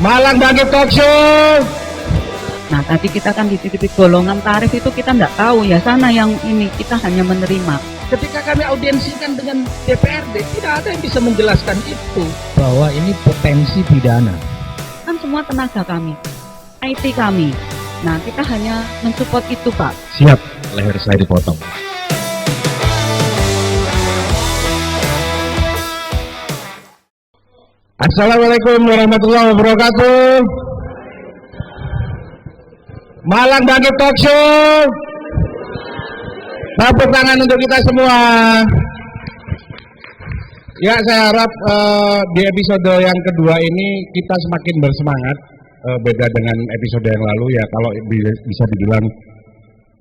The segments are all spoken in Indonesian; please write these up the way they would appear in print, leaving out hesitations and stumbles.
Malang Bangkit Talk Show. Nah tadi kita kan di titik golongan tarif itu kita nggak tahu ya, sana yang ini kita hanya menerima. Ketika kami audiensikan dengan DPRD, tidak ada yang bisa menjelaskan itu. Bahwa ini potensi pidana. Kan semua tenaga kami, IT kami. Nah kita hanya mensupport itu Pak. Siap, leher saya dipotong. Assalamualaikum warahmatullahi wabarakatuh. Malang Bangkit Talk Show. Tepuk tangan untuk kita semua. Ya, saya harap di episode yang kedua ini kita semakin bersemangat. Beda dengan episode yang lalu ya, kalau bisa dibilang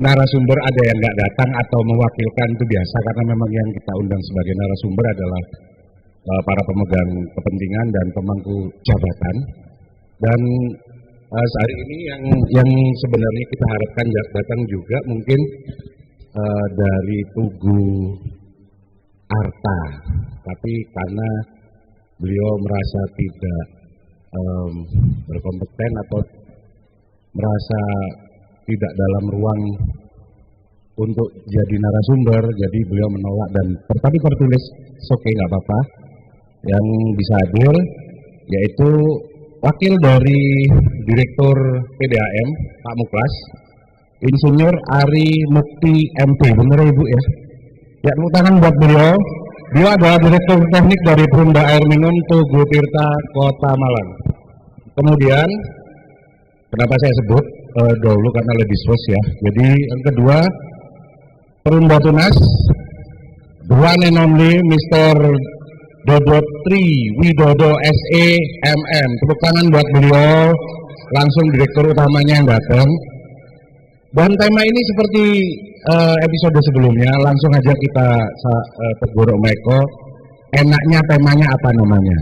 narasumber ada yang nggak datang atau mewakilkan itu biasa, karena memang yang kita undang sebagai narasumber adalah para pemegang kepentingan dan pemangku jabatan. Dan saat ini yang sebenarnya kita harapkan datang juga mungkin dari Tugu Arta, tapi karena beliau merasa tidak berkompeten atau merasa tidak dalam ruang untuk jadi narasumber, jadi beliau menolak. Dan tapi tertulis oke, nggak apa-apa, yang bisa hadir yaitu wakil dari Direktur PDAM Pak Muklas, Insinyur Ari Mukti MP, bener ya Ibu ya? Ya, tepuk tangan buat beliau. Beliau adalah Direktur Teknik dari Perumda Air Minum Tugu Tirta Kota Malang. Kemudian, kenapa saya sebut dahulu karena lebih sos ya. Jadi yang kedua, Perumda Tunas, the one and only Mr. Dodo Tri Widodo SE MM. Tepuk tangan buat beliau, langsung direktur utamanya yang datang. Dan tema ini seperti episode sebelumnya, langsung aja kita tegur Meko. Enaknya temanya apa namanya?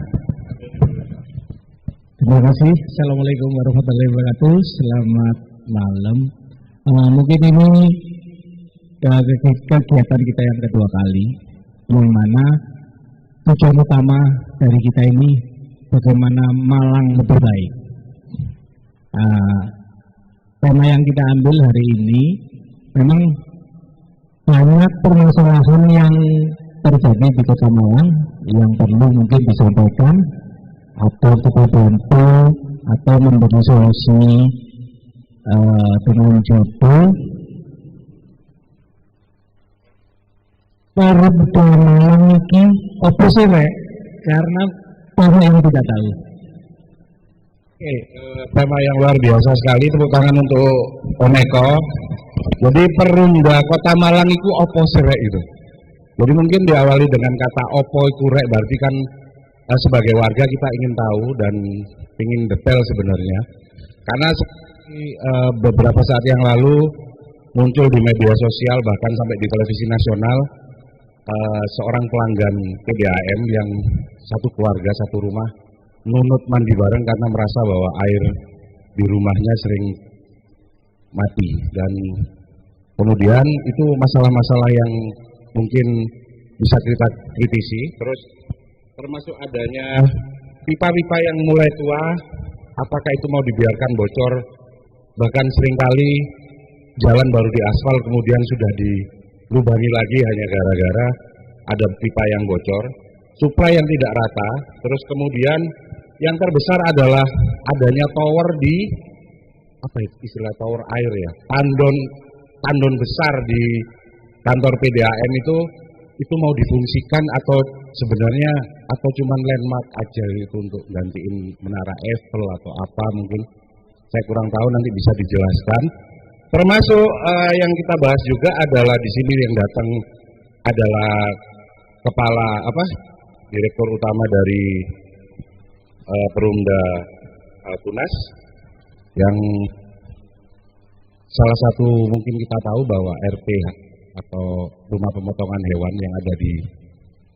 Terima kasih. Assalamualaikum warahmatullahi wabarakatuh. Selamat malam. Mungkin ini kegiatan kita yang kedua kali, yang mana tujuan utama dari kita ini bagaimana Malang lebih baik. Tema yang kita ambil hari ini memang banyak permasalahan yang terjadi di Kota Malang yang perlu mungkin disampaikan atau kita bantu atau memberi solusi dengan jodoh. Para budaya Malang ini apa sih Rek? Karena banyak yang tidak tahu. Oke, tema yang luar biasa sekali, tepuk tangan untuk Oneko. Jadi Perumda Kota Malang itu opo sih Rek itu? Jadi mungkin diawali dengan kata opo itu Rek, berarti kan sebagai warga kita ingin tahu dan ingin detail sebenarnya. Karena beberapa saat yang lalu muncul di media sosial, bahkan sampai di televisi nasional, seorang pelanggan PDAM yang satu keluarga satu rumah nunut mandi bareng karena merasa bahwa air di rumahnya sering mati. Dan kemudian itu masalah-masalah yang mungkin bisa kita kritisi. Terus termasuk adanya pipa-pipa yang mulai tua, apakah itu mau dibiarkan bocor, bahkan seringkali jalan baru diaspal kemudian sudah dilubangi lagi hanya gara-gara ada pipa yang bocor, suplai yang tidak rata. Terus kemudian yang terbesar adalah adanya tower di apa istilah tower air ya, tandon besar di kantor PDAM itu mau difungsikan atau sebenarnya atau cuman landmark aja itu untuk gantiin menara Eiffel atau apa, mungkin saya kurang tahu, nanti bisa dijelaskan. Termasuk yang kita bahas juga adalah di sini yang datang adalah kepala direktur utama dari Perumda Tunas, yang salah satu mungkin kita tahu bahwa RP atau rumah pemotongan hewan yang ada di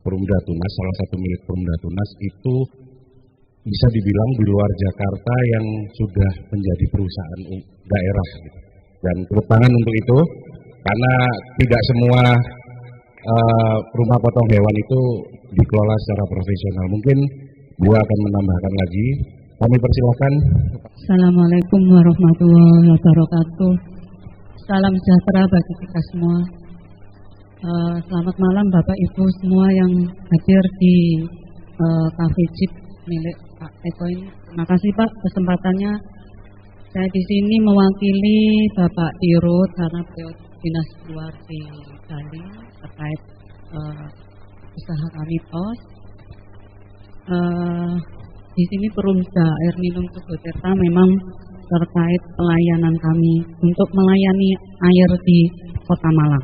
Perumda Tunas, salah satu milik Perumda Tunas itu bisa dibilang di luar Jakarta yang sudah menjadi perusahaan daerah gitu. Dan tepuk tangan untuk itu, karena tidak semua rumah potong hewan itu dikelola secara profesional. Mungkin gua akan menambahkan lagi Kami persilakan. Assalamualaikum warahmatullahi wabarakatuh. Salam sejahtera bagi kita semua. Selamat malam Bapak Ibu semua yang hadir di Cafe Jeep milik Pak Eko ini. Terima kasih Pak kesempatannya. Saya di sini mewakili Bapak Dirut karena beliau dinas luar di Bali terkait usaha kami pos. Di sini Perumda Air Minum Tugu Tirta memang terkait pelayanan kami untuk melayani air di Kota Malang.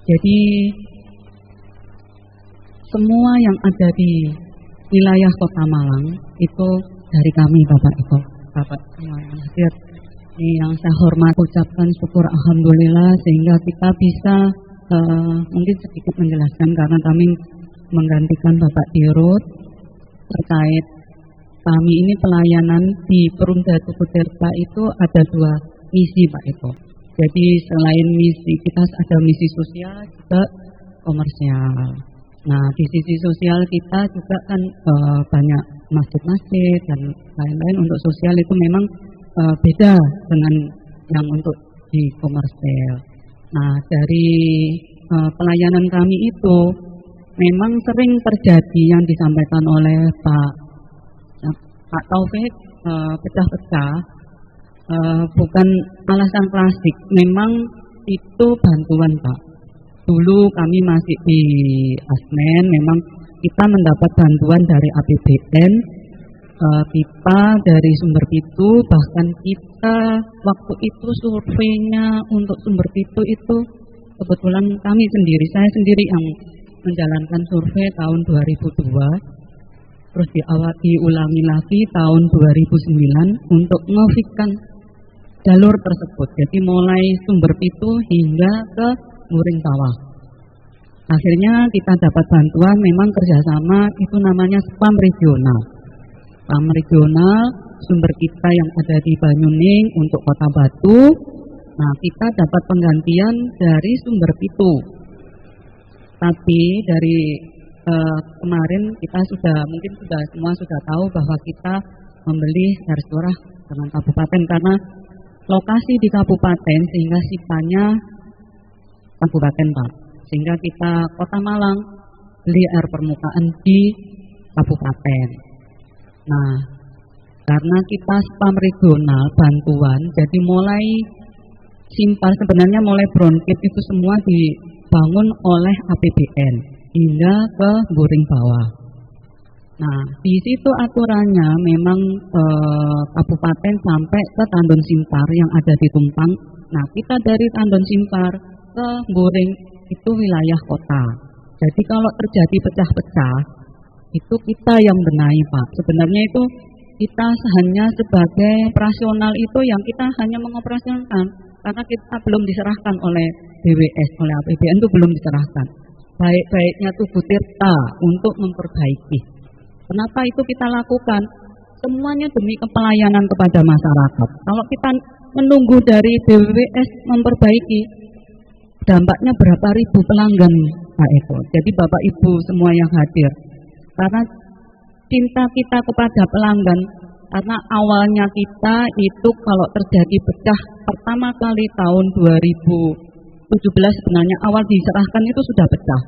Jadi semua yang ada di wilayah Kota Malang itu dari kami Bapak Eko, Bapak semua yang hadir. Ini yang saya hormat ucapkan syukur alhamdulillah sehingga kita bisa mungkin sedikit menjelaskan karena kami menggantikan Bapak Dirut terkait kami ini pelayanan di Perumda Tugu Tirta itu ada 2 misi Pak Eko. Jadi selain misi kita ada misi sosial juga komersial. Nah di sisi sosial kita juga kan banyak masjid-masjid dan lain-lain. Untuk sosial itu memang beda dengan yang untuk di komersial. Nah dari pelayanan kami itu memang sering terjadi yang disampaikan oleh Pak Taufik pecah-pecah, bukan alasan klasik, memang itu bantuan Pak. Dulu kami masih di Asmen, memang kita mendapat bantuan dari APBN, pipa dari Sumber Pitu, bahkan kita waktu itu surveinya untuk Sumber Pitu itu kebetulan saya sendiri yang menjalankan survei tahun 2002. Terus diulangi lagi tahun 2009 untuk mengofikkan jalur tersebut. Jadi mulai Sumber Pitu hingga ke Muring Bawah. Akhirnya kita dapat bantuan memang kerjasama itu namanya SPAM regional. SPAM regional sumber kita yang ada di Banyuning untuk Kota Batu. Nah kita dapat penggantian dari Sumber Pitu. Tapi dari kemarin kita mungkin semua sudah tahu bahwa kita membeli garis lurah dengan kabupaten karena lokasi di kabupaten sehingga sipanya kabupaten Pak. Sehingga kita Kota Malang beli air permukaan di kabupaten. Nah, karena kita SPAM regional bantuan, jadi mulai simpar sebenarnya mulai brownfield itu semua dibangun oleh APBN hingga ke Muring Bawah. Nah, di situ aturannya memang kabupaten sampai ke Tandon Simpar yang ada di Tumpang. Nah, kita dari Tandon Simpar ke Muring itu wilayah kota. Jadi kalau terjadi pecah-pecah, itu kita yang benahi Pak. Sebenarnya itu kita hanya sebagai operasional itu yang kita hanya mengoperasionalkan karena kita belum diserahkan oleh BWS, oleh APBN itu belum diserahkan. Baik-baiknya Tugu Tirta untuk memperbaiki. Kenapa itu kita lakukan? Semuanya demi pelayanan kepada masyarakat. Kalau kita menunggu dari BWS memperbaiki, dampaknya berapa ribu pelanggan Pak Eko. Jadi Bapak Ibu semua yang hadir, karena cinta kita kepada pelanggan, karena awalnya kita itu kalau terjadi pecah pertama kali tahun 2017 sebenarnya awal diserahkan itu sudah pecah.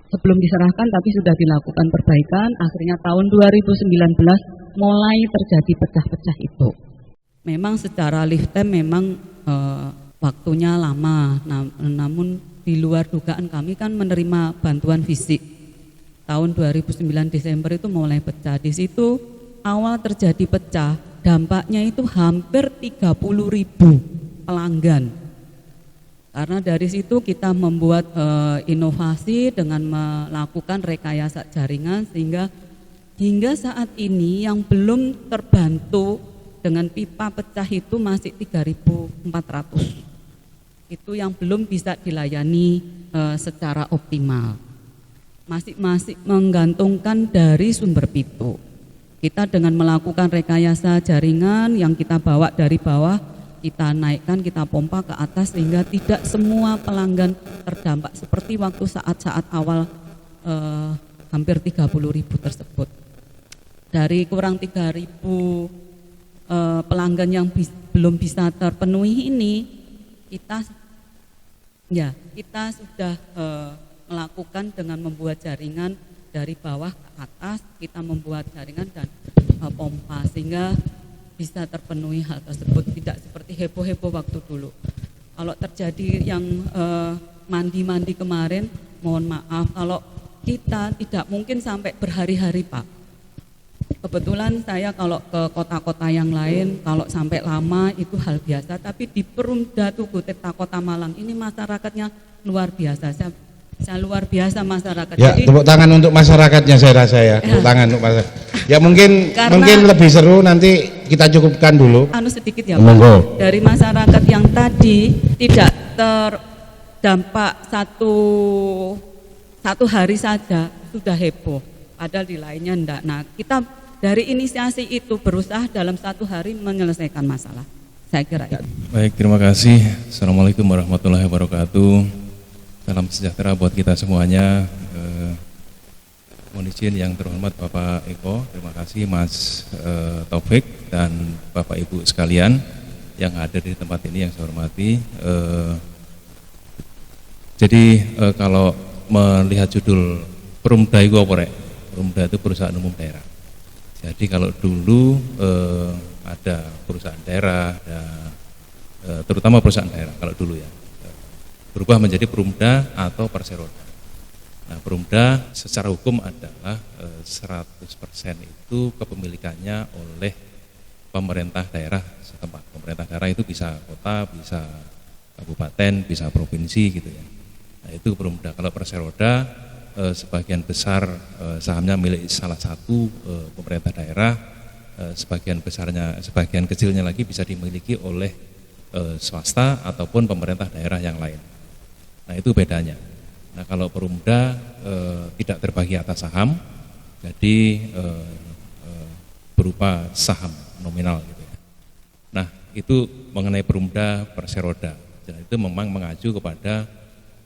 Sebelum diserahkan tapi sudah dilakukan perbaikan, akhirnya tahun 2019 mulai terjadi pecah-pecah itu. Memang secara lift time memang waktunya lama, namun di luar dugaan kami kan menerima bantuan fisik. Tahun 2009 Desember itu mulai pecah. Di situ awal terjadi pecah, dampaknya itu hampir 30.000 pelanggan. Karena dari situ kita membuat inovasi dengan melakukan rekayasa jaringan sehingga hingga saat ini yang belum terbantu dengan pipa pecah itu masih 3.400. Itu yang belum bisa dilayani secara optimal. Masih menggantungkan dari Sumber Pitu. Kita dengan melakukan rekayasa jaringan yang kita bawa dari bawah, kita naikkan, kita pompa ke atas sehingga tidak semua pelanggan terdampak seperti waktu saat-saat awal hampir 30.000 tersebut. dari kurang 3.000 pelanggan yang belum bisa terpenuhi ini, kita sudah melakukan dengan membuat jaringan dari bawah ke atas, kita membuat jaringan dan pompa sehingga bisa terpenuhi hal tersebut, tidak seperti heboh-heboh waktu dulu. Kalau terjadi yang mandi-mandi kemarin, mohon maaf kalau kita tidak mungkin sampai berhari-hari, Pak. Kebetulan saya kalau ke kota-kota yang lain, kalau sampai lama itu hal biasa, tapi di Perumda Tugu Tirta Kota Malang ini masyarakatnya luar biasa. Saya luar biasa masyarakat. Ya, jadi, tepuk tangan untuk masyarakatnya saya rasa ya. Tepuk tangan untuk masyarakat. Ya mungkin lebih seru nanti kita cukupkan dulu. Sedikit ya Pak. Monggo. Dari masyarakat yang tadi tidak terdampak satu hari saja sudah heboh. Padahal di lainnya enggak. Nah, kita dari inisiasi itu berusaha dalam 1 hari menyelesaikan masalah. Saya kira itu. Baik, terima kasih. Assalamualaikum warahmatullahi wabarakatuh. Salam sejahtera buat kita semuanya. Mohon izin yang terhormat Bapak Eko, terima kasih Mas Taufik dan Bapak Ibu sekalian yang hadir di tempat ini yang saya hormati. Jadi kalau melihat judul Perumda itu apa rek? Perumda itu perusahaan umum daerah. Jadi kalau dulu ada perusahaan daerah, terutama perusahaan daerah kalau dulu ya, berubah menjadi perumda atau perseroda. Nah, perumda secara hukum adalah 100% itu kepemilikannya oleh pemerintah daerah setempat. Pemerintah daerah itu bisa kota, bisa kabupaten, bisa provinsi gitu ya. Nah, itu perumda. Kalau perseroda sebagian besar sahamnya milik salah satu pemerintah daerah, sebagian kecilnya lagi bisa dimiliki oleh swasta ataupun pemerintah daerah yang lain. Nah, itu bedanya. Nah, kalau perumda tidak terbagi atas saham, jadi berupa saham nominal gitu ya. Nah, itu mengenai perumda perseroda. Dan itu memang mengacu kepada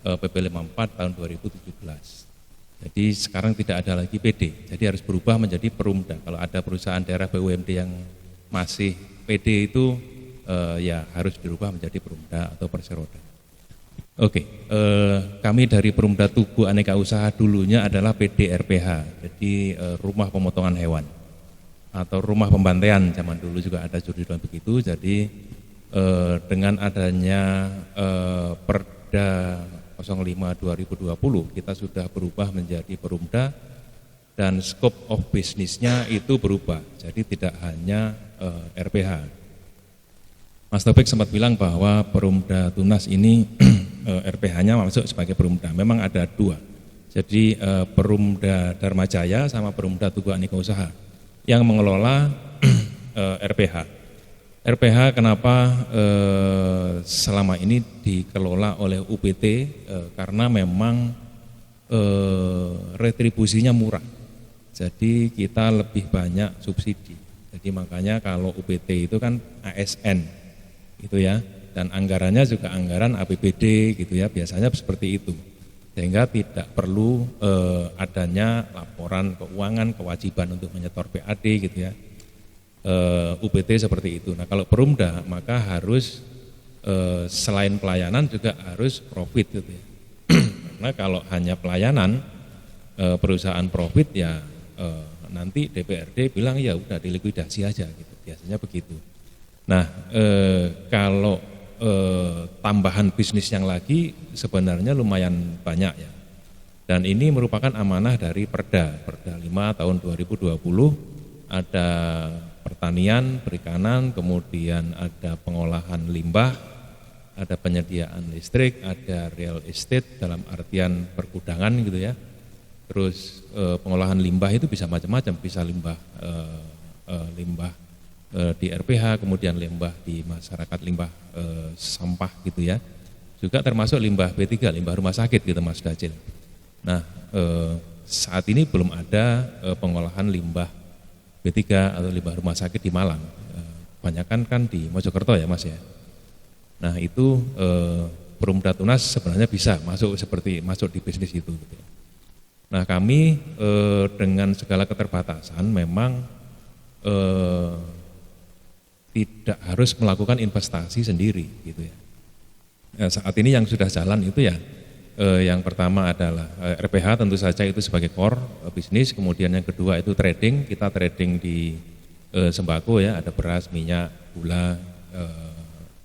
PP 54 tahun 2017. Jadi sekarang tidak ada lagi PD, jadi harus berubah menjadi perumda. Kalau ada perusahaan daerah BUMD yang masih PD itu ya harus dirubah menjadi perumda atau perseroda. Oke, kami dari Perumda Tugu Aneka Usaha dulunya adalah PDRPH, jadi rumah pemotongan hewan atau rumah pembantaian, zaman dulu juga ada judul begitu. Jadi dengan adanya Perda 05/2020 kita sudah berubah menjadi perumda dan scope of bisnisnya itu berubah, jadi tidak hanya RPH. Mas Taufik sempat bilang bahwa Perumda Tunas ini RPH-nya masuk sebagai perumda. Memang ada 2. Jadi Perumda Dharma Jaya sama Perumda Tugu Aneka Usaha yang mengelola RPH. RPH kenapa selama ini dikelola oleh UPT? Karena memang retribusinya murah. Jadi kita lebih banyak subsidi. Jadi makanya kalau UPT itu kan ASN gitu ya, dan anggarannya juga anggaran APBD gitu ya, biasanya seperti itu, sehingga tidak perlu adanya laporan keuangan, kewajiban untuk menyetor PAD gitu ya, UPT seperti itu. Nah, kalau perumda maka harus selain pelayanan juga harus profit gitu ya. Karena kalau hanya pelayanan perusahaan profit ya nanti DPRD bilang ya udah dilikuidasi aja gitu, biasanya begitu. Nah, kalau tambahan bisnis yang lagi sebenarnya lumayan banyak ya. Dan ini merupakan amanah dari Perda 5 tahun 2020, ada pertanian, perikanan, kemudian ada pengolahan limbah, ada penyediaan listrik, ada real estate dalam artian pergudangan gitu ya. Terus pengolahan limbah itu bisa macam-macam, bisa limbah di RPH, kemudian limbah di masyarakat, limbah sampah gitu ya. Juga termasuk limbah B3, limbah rumah sakit gitu Mas Dacil. Nah, saat ini belum ada pengolahan limbah B3 atau limbah rumah sakit di Malang. Banyakan kan di Mojokerto ya Mas ya. Nah, itu Perumda Tunas sebenarnya bisa masuk di bisnis itu gitu. Nah kami dengan segala keterbatasan memang tidak harus melakukan investasi sendiri gitu ya. Nah, saat ini yang sudah jalan itu ya yang pertama adalah RPH tentu saja itu sebagai core bisnis, kemudian yang kedua itu trading, kita trading di sembako ya, ada beras, minyak, gula,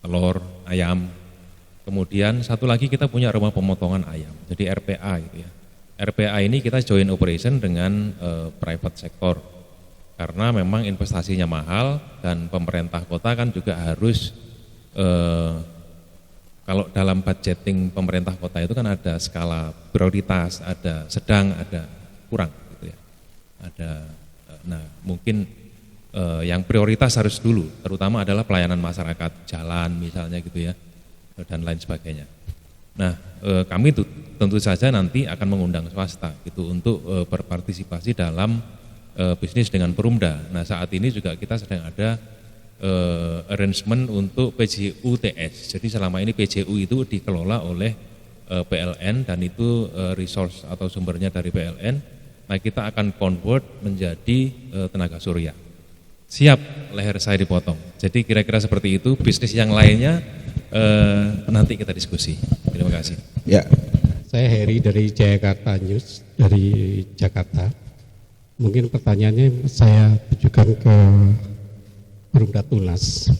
telur, ayam. Kemudian satu lagi kita punya rumah pemotongan ayam, jadi RPA gitu ya. RPA ini kita joint operation dengan private sector karena memang investasinya mahal dan pemerintah kota kan juga harus kalau dalam budgeting pemerintah kota itu kan ada skala prioritas, ada sedang, ada kurang gitu ya. Nah mungkin yang prioritas harus dulu, terutama adalah pelayanan masyarakat, jalan misalnya gitu ya, dan lain sebagainya. Nah kami tentu saja nanti akan mengundang swasta gitu untuk berpartisipasi dalam bisnis dengan Perumda. Nah saat ini juga kita sedang ada arrangement untuk PJU TS. Jadi selama ini PJU itu dikelola oleh PLN dan itu resource atau sumbernya dari PLN. Nah kita akan convert menjadi tenaga surya. Siap leher saya dipotong. Jadi kira-kira seperti itu. Bisnis yang lainnya nanti kita diskusi. Terima kasih. Ya, saya Heri dari Jakarta News dari Jakarta. Mungkin pertanyaannya saya tujukan ke Perumda Tunas,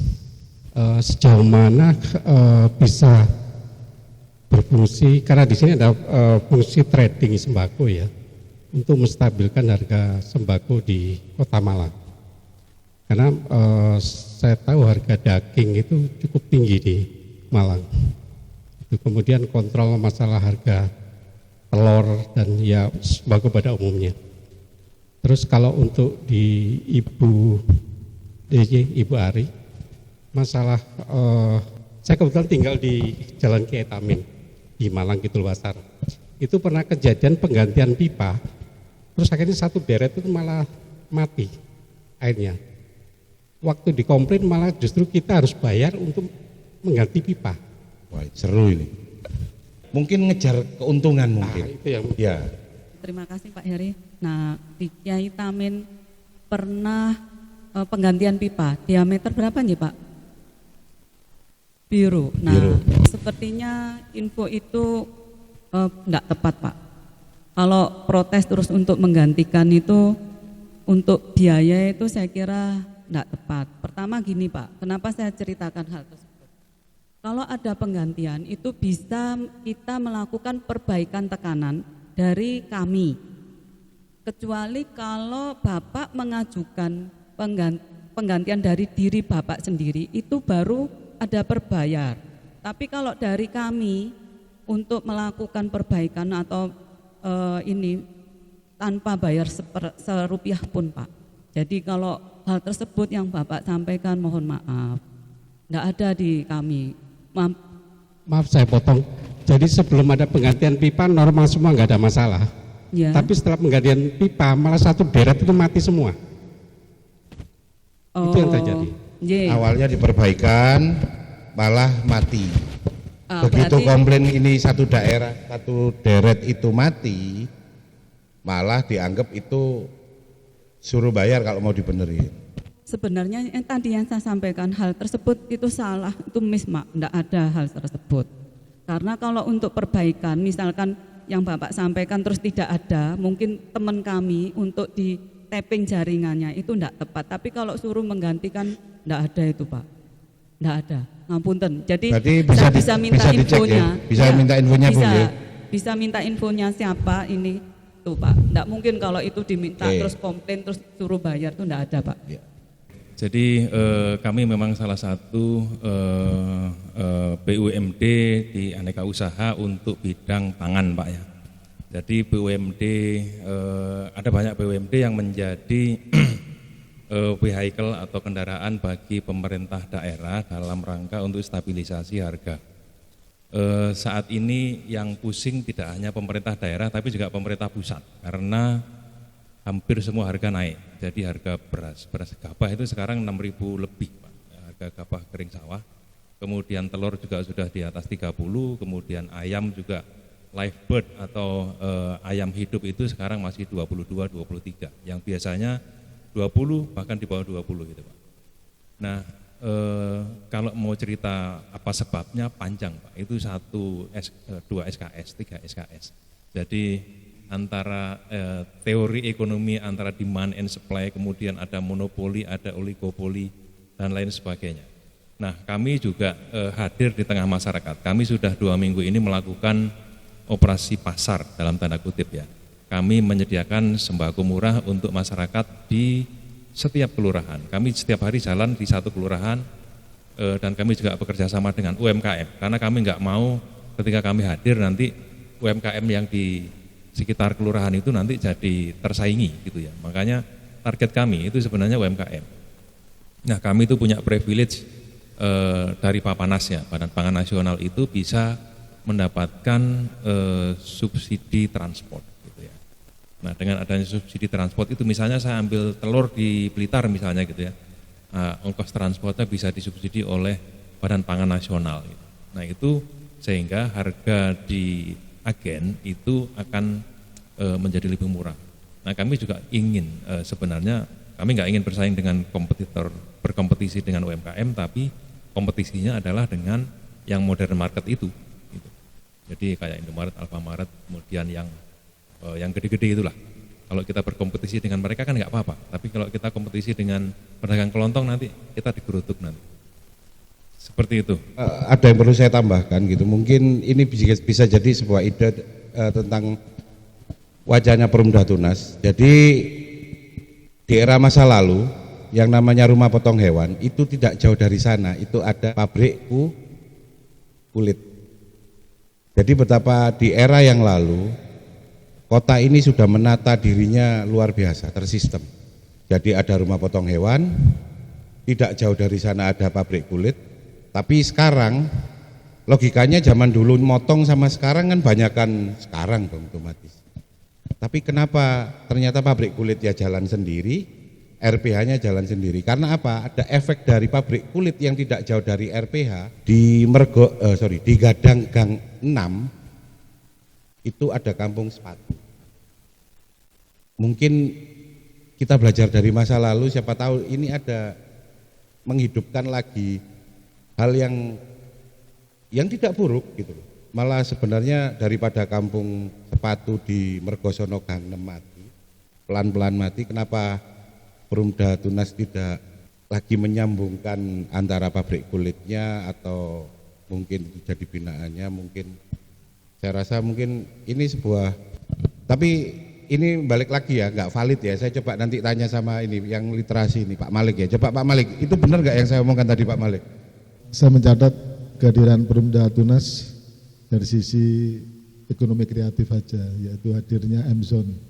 sejauh mana bisa berfungsi, karena di sini ada fungsi trading sembako ya, untuk menstabilkan harga sembako di Kota Malang. Karena saya tahu harga daging itu cukup tinggi di Malang. Kemudian kontrol masalah harga telur dan ya sembako pada umumnya. Terus kalau untuk di Ibu Ari, masalah saya kebetulan tinggal di Jalan Kiai Tamin di Malang Kidul Wasar. Itu pernah kejadian penggantian pipa, terus akhirnya satu deret itu malah mati airnya. Waktu dikomplain malah justru kita harus bayar untuk mengganti pipa. Wah, seru ini. Mungkin ngejar keuntungan mungkin. Itu yang ya. Terima kasih Pak Heri. Nah, di Kiai Tamin pernah penggantian pipa, diameter berapa nih Pak? Biru. Nah, Biru. Sepertinya info itu enggak tepat Pak. Kalau protes terus untuk menggantikan itu, untuk biaya itu saya kira enggak tepat. Pertama gini Pak, kenapa saya ceritakan hal tersebut? Kalau ada penggantian itu bisa kita melakukan perbaikan tekanan dari kami. Kecuali kalau Bapak mengajukan penggantian dari diri Bapak sendiri, itu baru ada perbayar. Tapi kalau dari kami untuk melakukan perbaikan atau ini tanpa bayar serupiah pun Pak. Jadi kalau hal tersebut yang Bapak sampaikan mohon maaf, enggak ada di kami. Maaf saya potong. Jadi sebelum ada penggantian pipa normal semua, nggak ada masalah. Ya. Tapi setelah penggantian pipa malah satu deret itu mati semua. Itu yang terjadi. Awalnya diperbaikan, malah mati. Begitu Berarti, komplain ini satu daerah, satu deret itu mati, malah dianggap itu suruh bayar kalau mau dibenerin. sebenarnya yang tadi yang saya sampaikan hal tersebut itu salah, itu mismak, tidak ada hal tersebut. Karena kalau untuk perbaikan, misalkan yang Bapak sampaikan terus tidak ada, mungkin teman kami untuk di tapping jaringannya itu tidak tepat. Tapi kalau suruh menggantikan, tidak ada itu Pak, tidak ada. Ngapunten. Jadi bisa, bisa minta bisa dicek infonya. ya? Bisa minta infonya bisa, Bu ya? Bisa minta infonya siapa ini tuh Pak. Tidak mungkin kalau itu diminta terus komplain terus suruh bayar itu tidak ada Pak. Ya. Jadi kami memang salah satu BUMD di aneka usaha untuk bidang pangan Pak ya. Jadi BUMD ada banyak BUMD yang menjadi vehicle atau kendaraan bagi pemerintah daerah dalam rangka untuk stabilisasi harga. Saat ini yang pusing tidak hanya pemerintah daerah tapi juga pemerintah pusat karena hampir semua harga naik. Jadi harga beras gabah itu sekarang 6.000 lebih Pak. Harga gabah kering sawah. Kemudian telur juga sudah di atas 30, kemudian ayam juga live bird atau ayam hidup itu sekarang masih 22-23, yang biasanya 20 bahkan di bawah 20 gitu Pak. Nah, kalau mau cerita apa sebabnya panjang Pak, itu 2 SKS, 3 SKS. Jadi antara teori ekonomi antara demand and supply, kemudian ada monopoli, ada oligopoli, dan lain sebagainya. Nah, kami juga hadir di tengah masyarakat. Kami sudah 2 minggu ini melakukan operasi pasar dalam tanda kutip ya. Kami menyediakan sembako murah untuk masyarakat di setiap kelurahan. Kami setiap hari jalan di satu kelurahan, dan kami juga bekerja sama dengan UMKM. Karena kami nggak mau ketika kami hadir nanti UMKM yang di sekitar kelurahan itu nanti jadi tersaingi gitu ya. Makanya target kami itu sebenarnya UMKM. Nah, kami itu punya privilege dari Papanas ya, Badan Pangan Nasional itu bisa mendapatkan subsidi transport gitu ya. Nah, dengan adanya subsidi transport itu misalnya saya ambil telur di Blitar misalnya gitu ya, ongkos transportnya bisa disubsidi oleh Badan Pangan Nasional gitu. Nah, itu sehingga harga di agen itu akan menjadi lebih murah. Nah, kami juga ingin sebenarnya kami nggak ingin bersaing dengan kompetitor, berkompetisi dengan UMKM, tapi kompetisinya adalah dengan yang modern market itu. Gitu. Jadi kayak Indomaret, Alfamaret, kemudian yang gede-gede itulah. Kalau kita berkompetisi dengan mereka kan nggak apa-apa, tapi kalau kita kompetisi dengan pedagang kelontong nanti kita digerutuk nanti. Seperti itu. Ada yang perlu saya tambahkan gitu. Mungkin ini bisa jadi sebuah ide tentang wajahnya Perumda Tunas. Jadi di era masa lalu yang namanya rumah potong hewan itu tidak jauh dari sana, itu ada pabrik kulit. Jadi betapa di era yang lalu kota ini sudah menata dirinya luar biasa, tersistem. Jadi ada rumah potong hewan, tidak jauh dari sana ada pabrik kulit. Tapi sekarang logikanya zaman dulu motong sama sekarang kan banyakan sekarang dong otomatis. Tapi kenapa ternyata pabrik kulit ya jalan sendiri, RPH-nya jalan sendiri? Karena apa? Ada efek dari pabrik kulit yang tidak jauh dari RPH di di Gadang Gang 6 itu ada kampung sepatu. Mungkin kita belajar dari masa lalu, siapa tahu ini ada menghidupkan lagi hal yang tidak buruk gitu. Malah sebenarnya daripada kampung sepatu di Mergosono Gang 6 mati, pelan-pelan mati, kenapa Perumda Tunas tidak lagi menyambungkan antara pabrik kulitnya atau mungkin itu jadi binaannya? Mungkin saya rasa mungkin ini sebuah, tapi ini balik lagi ya, nggak valid ya. Saya coba nanti tanya sama ini yang literasi ini Pak Malik ya. Coba Pak Malik, itu benar nggak yang saya omongkan tadi Pak Malik? Saya mencatat kehadiran Perumda Tunas dari sisi ekonomi kreatif aja, yaitu hadirnya M-Zone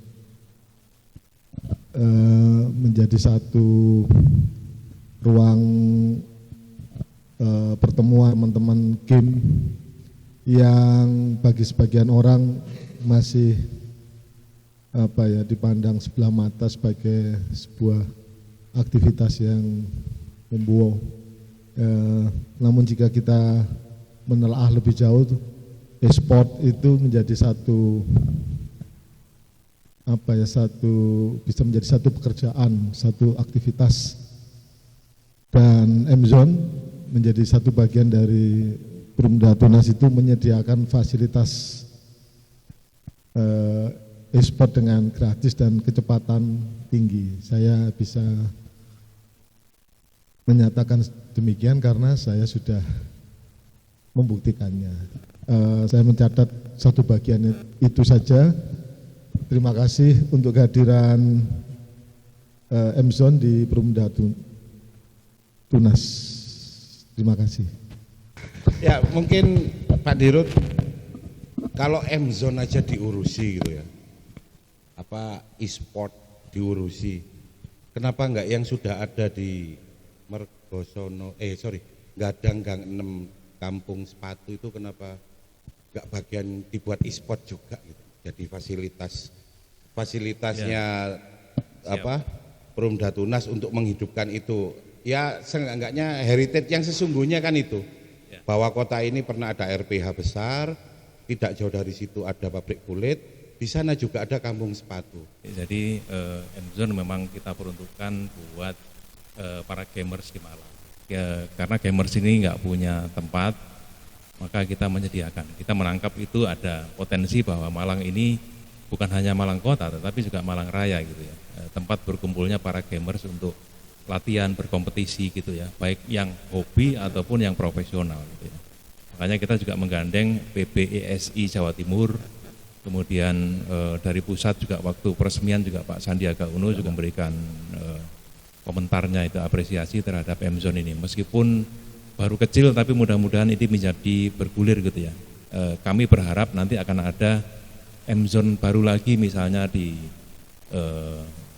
menjadi satu ruang pertemuan teman-teman game yang bagi sebagian orang masih dipandang sebelah mata sebagai sebuah aktivitas yang membuang. Namun jika kita menelaah lebih jauh, e-sport itu menjadi bisa menjadi satu pekerjaan, satu aktivitas, dan M-Zone menjadi satu bagian dari Perumda Tunas itu menyediakan fasilitas e-sport dengan gratis dan kecepatan tinggi. Saya bisa menyatakan demikian karena saya sudah membuktikannya. Saya mencatat satu bagian itu saja. Terima kasih untuk kehadiran M-Zone di Perumda Tunas. Terima kasih. Ya mungkin Pak Dirut, kalau M-Zone aja diurusi gitu ya, apa e-sport diurusi, kenapa enggak yang sudah ada di Mergosono, Gadang Gang 6 kampung sepatu itu kenapa enggak bagian dibuat e-sport juga gitu? Jadi fasilitasnya Perumda Tunas untuk menghidupkan itu. Ya seenggaknya heritage yang sesungguhnya kan itu. Bahwa kota ini pernah ada RPH besar, tidak jauh dari situ ada pabrik kulit, di sana juga ada kampung sepatu. Jadi M-Zone memang kita peruntukkan buat para gamers di Malang. Karena gamers ini nggak punya tempat, maka kita menyediakan. Kita menangkap itu ada potensi bahwa Malang ini bukan hanya Malang Kota, tetapi juga Malang Raya gitu ya. Tempat berkumpulnya para gamers untuk latihan, berkompetisi gitu ya, baik yang hobi ataupun yang profesional gitu ya. Makanya kita juga menggandeng PBESI Jawa Timur, kemudian dari pusat juga waktu peresmian juga Pak Sandiaga Uno juga memberikan komentarnya itu apresiasi terhadap M-Zone ini. Meskipun baru kecil tapi mudah-mudahan ini menjadi bergulir gitu ya. Kami berharap nanti akan ada M-Zone baru lagi misalnya di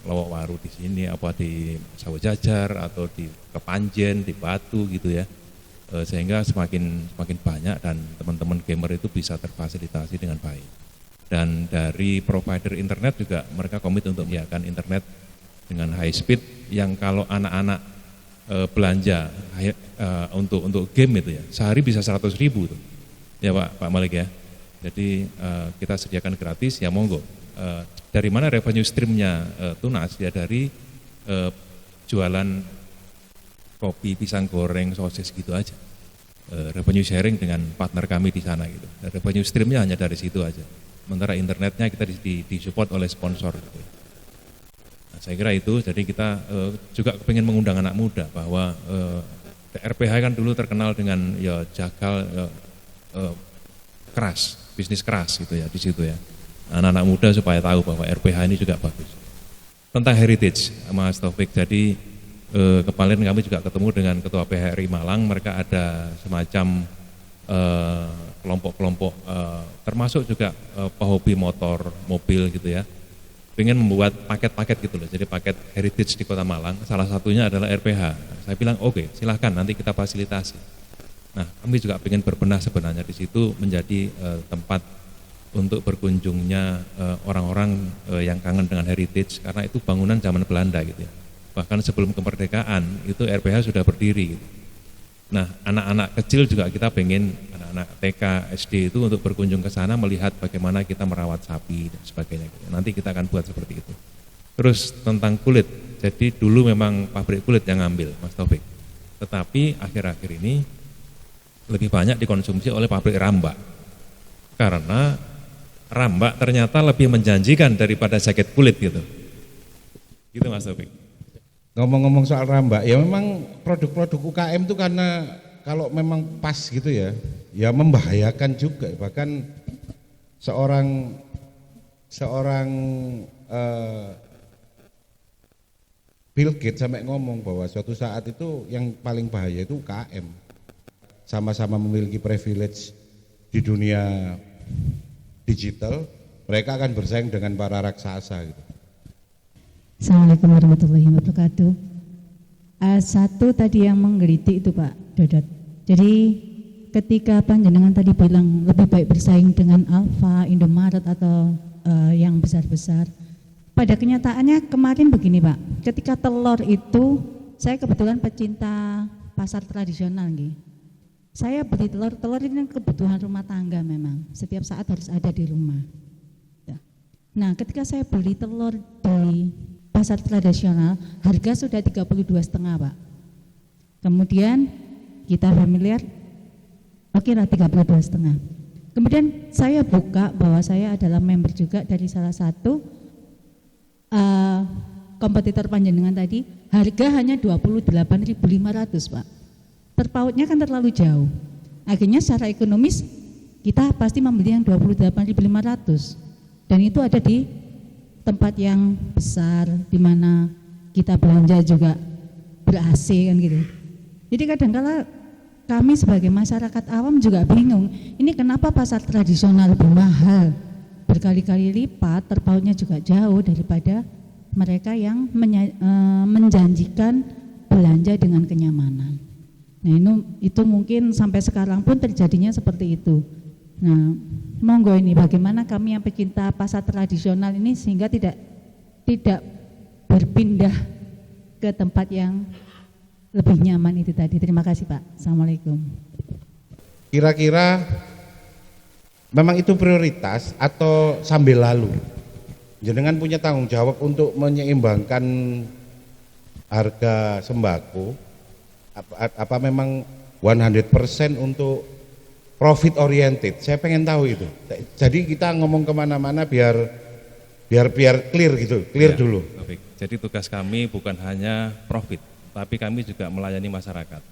Lowokwaru di sini, apa di Sawah Jajar atau di Kepanjen, di Batu gitu ya, sehingga semakin banyak dan teman-teman gamer itu bisa terfasilitasi dengan baik. Dan dari provider internet juga mereka komit untuk menyediakan internet dengan high speed yang kalau anak-anak belanja untuk game itu ya sehari bisa 100.000 tuh ya Pak Malik ya. Jadi kita sediakan gratis ya monggo. Dari mana revenue streamnya Tunas ya dari jualan kopi, pisang goreng, sosis gitu aja. Revenue sharing dengan partner kami di sana gitu. Dan revenue streamnya hanya dari situ aja. Sementara internetnya kita disupport oleh sponsor. Gitu. Nah, saya kira itu. Jadi kita juga ingin mengundang anak muda bahwa RPH kan dulu terkenal dengan ya jagal keras, bisnis keras gitu ya di situ ya. Anak-anak muda supaya tahu bahwa RPH ini juga bagus. Tentang heritage, Mas Taufik, jadi kemarin kami juga ketemu dengan Ketua PHRI Malang, mereka ada semacam kelompok-kelompok, termasuk juga pehobi motor, mobil gitu ya, pengen membuat paket-paket gitu loh, jadi paket heritage di Kota Malang, salah satunya adalah RPH. Saya bilang oke, silahkan nanti kita fasilitasi. Nah, kami juga pengen berbenah sebenarnya di situ menjadi tempat untuk berkunjungnya orang-orang yang kangen dengan heritage, karena itu bangunan zaman Belanda gitu ya. Bahkan sebelum kemerdekaan itu RPH sudah berdiri gitu. Nah, anak-anak kecil juga kita pengen, anak-anak TK, SD itu untuk berkunjung ke sana melihat bagaimana kita merawat sapi dan sebagainya gitu. Nanti kita akan buat seperti itu. Terus tentang kulit, jadi dulu memang pabrik kulit yang ngambil Mas Taufik, tetapi akhir-akhir ini lebih banyak dikonsumsi oleh pabrik rambak, karena rambak ternyata lebih menjanjikan daripada jaket kulit gitu. Gitu Mas Taufik. Ngomong-ngomong soal rambak, ya memang produk-produk UKM itu karena kalau memang pas gitu ya membahayakan juga. Bahkan seorang Bill Gates sampai ngomong bahwa suatu saat itu yang paling bahaya itu UKM. Sama-sama memiliki privilege di dunia digital, mereka akan bersaing dengan para raksasa gitu. Assalamualaikum warahmatullahi wabarakatuh. Satu tadi yang menggelitik itu Pak Dodot. Jadi ketika panjenengan tadi bilang lebih baik bersaing dengan Alfa, Indomaret atau yang besar-besar. Pada kenyataannya kemarin begini Pak, ketika telur itu, saya kebetulan pecinta pasar tradisional nih. Saya beli telur ini kebutuhan rumah tangga memang, setiap saat harus ada di rumah. Nah ketika saya beli telur di pasar tradisional, harga sudah 32,5 Pak. Kemudian kita familiar, oke lah 32,5. Kemudian saya buka bahwa saya adalah member juga dari salah satu kompetitor panjenengan tadi, harga hanya 28.500 Pak. Terpautnya kan terlalu jauh. Akhirnya secara ekonomis kita pasti membeli yang 28.500 dan itu ada di tempat yang besar di mana kita belanja juga ber-AC kan gitu. Jadi kadang-kala kami sebagai masyarakat awam juga bingung, ini kenapa pasar tradisional lebih mahal, berkali-kali lipat, terpautnya juga jauh daripada mereka yang menjanjikan belanja dengan kenyamanan. Nah itu mungkin sampai sekarang pun terjadinya seperti itu. Nah monggo ini bagaimana kami yang pecinta pasar tradisional ini sehingga tidak berpindah ke tempat yang lebih nyaman itu tadi. Terima kasih Pak. Assalamualaikum. Kira-kira memang itu prioritas atau sambil lalu? Jenengan punya tanggung jawab untuk menyeimbangkan harga sembako, apa memang 100% untuk profit oriented? Saya pengen tahu itu. Jadi kita ngomong kemana-mana biar clear gitu, clear dulu. Baik. Jadi tugas kami bukan hanya profit, tapi kami juga melayani masyarakat.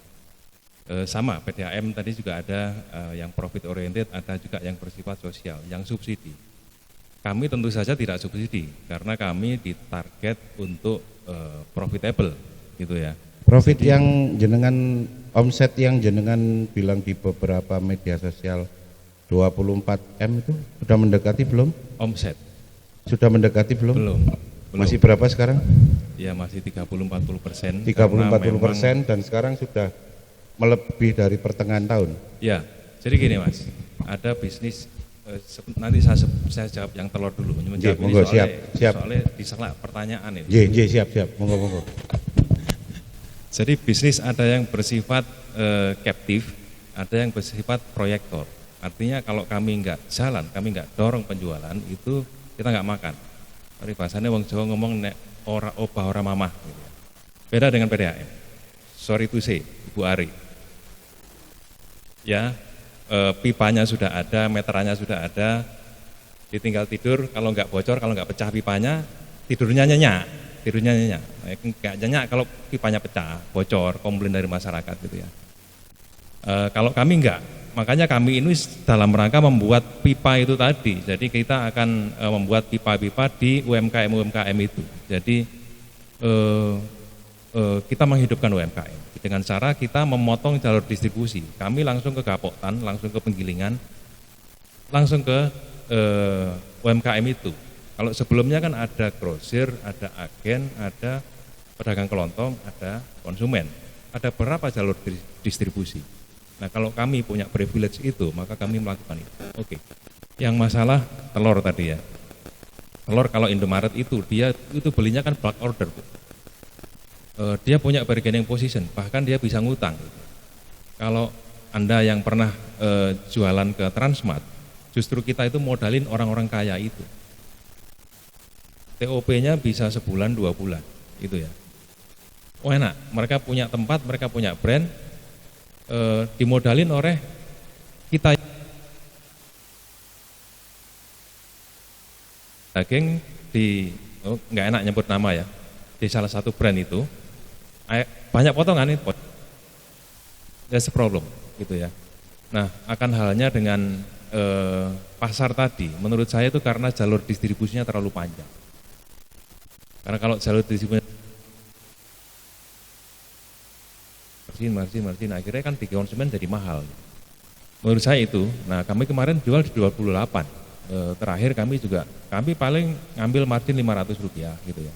Sama PDAM tadi juga ada yang profit oriented, ada juga yang bersifat sosial, yang subsidi. Kami tentu saja tidak subsidi karena kami ditarget untuk profitable gitu ya. Profit yang jenengan, omset yang jenengan bilang di beberapa media sosial 24M itu sudah mendekati belum? Omset Sudah mendekati belum? belum. Masih berapa sekarang? Ya masih 30-40%. 30-40% dan sekarang sudah melebih dari pertengahan tahun. Ya, jadi gini Mas, ada bisnis nanti saya jawab yang telur dulu. Menjawab ini monggo, siap. Soalnya disalah pertanyaan ini. Siap, monggo. Jadi bisnis ada yang bersifat captive, ada yang bersifat proyektor. Artinya kalau kami nggak jalan, kami nggak dorong penjualan, itu kita nggak makan. Dari bahasanya wong Jawa ngomong nek ora obah ora mamah. Gitu. Beda dengan PDAM. Sorry to say, Ibu Ari. Ya, pipanya sudah ada, meterannya sudah ada, ditinggal tidur, kalau nggak bocor, kalau nggak pecah pipanya, tidurnya nyenyak. Nggak nyenyak kalau pipanya pecah, bocor, komplain dari masyarakat gitu ya. Kalau kami enggak, makanya kami ini dalam rangka membuat pipa itu tadi. Jadi kita akan membuat pipa-pipa di UMKM itu. Jadi kita menghidupkan UMKM dengan cara kita memotong jalur distribusi. Kami langsung ke Gapoktan, langsung ke penggilingan, langsung ke UMKM itu. Kalau sebelumnya kan ada grosir, ada agen, ada pedagang kelontong, ada konsumen. Ada berapa jalur distribusi. Nah kalau kami punya privilege itu, maka kami melakukan itu. Oke. Yang masalah telur tadi ya. Telur kalau Indomaret itu, dia itu belinya kan bulk order, Bu. Dia punya bargaining position, bahkan dia bisa ngutang. Kalau Anda yang pernah jualan ke Transmart, justru kita itu modalin orang-orang kaya itu. TOP-nya bisa sebulan, 2 bulan, gitu ya. Oh enak, mereka punya tempat, mereka punya brand, dimodalin oleh kita. Daging di, nggak enak nyebut nama ya, di salah satu brand itu, banyak potongan itu, that's a problem, gitu ya. Nah, akan halnya dengan pasar tadi, menurut saya itu karena jalur distribusinya terlalu panjang. Karena kalau jalur distribusinya margin, akhirnya kan di konsumen jadi mahal. Menurut saya itu, nah kami kemarin jual di 28, terakhir kami paling ngambil margin Rp500 gitu ya.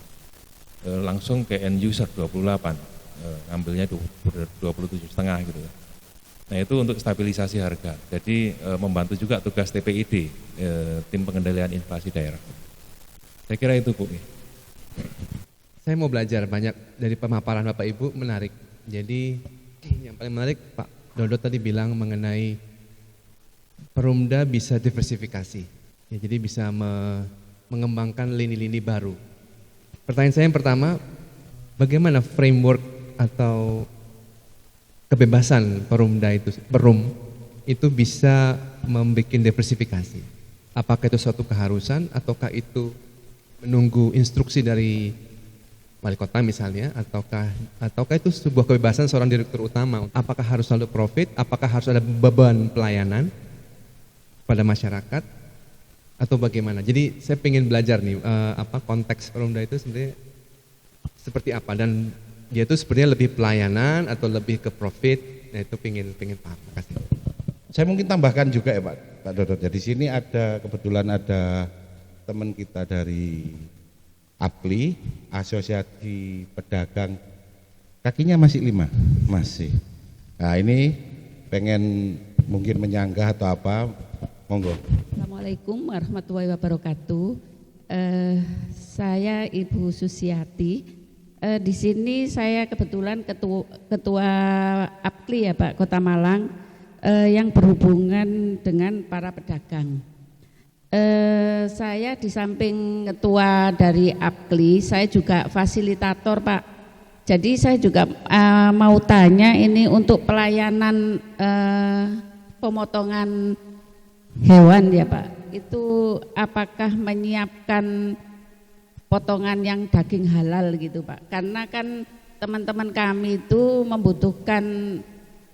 Langsung ke end user 28, ngambilnya 27,5 gitu ya. Nah itu untuk stabilisasi harga, jadi membantu juga tugas TPID, tim pengendalian inflasi daerah. Saya kira itu Bu. Saya mau belajar banyak dari pemaparan Bapak Ibu, menarik. Jadi yang paling menarik Pak Dodot tadi bilang mengenai Perumda bisa diversifikasi, ya, jadi bisa mengembangkan lini-lini baru. Pertanyaan saya yang pertama, bagaimana framework atau kebebasan Perumda itu bisa membuat diversifikasi? Apakah itu suatu keharusan ataukah itu menunggu instruksi dari wali kota misalnya, ataukah itu sebuah kebebasan seorang direktur utama? Apakah harus selalu profit? Apakah harus ada beban pelayanan pada masyarakat? Atau bagaimana? Jadi saya ingin belajar nih, konteks Perumda itu sebenarnya seperti apa, dan dia itu sebenarnya lebih pelayanan atau lebih ke profit? Nah itu pengen paham. Terima kasih. Saya mungkin tambahkan juga ya Pak Dodot. Jadi sini kebetulan ada teman kita dari APLI, Asosiasi Pedagang Kakinya masih 5, masih. Nah ini pengen mungkin menyanggah atau apa, monggo. Assalamualaikum warahmatullahi wabarakatuh. Saya Ibu Susiati. Di sini saya kebetulan ketua APLI ya Pak, Kota Malang. yang berhubungan dengan para pedagang. Saya di samping ketua dari APKLI, saya juga fasilitator Pak. Jadi saya juga mau tanya ini untuk pelayanan pemotongan hewan ya Pak. Itu apakah menyiapkan potongan yang daging halal gitu Pak? Karena kan teman-teman kami itu membutuhkan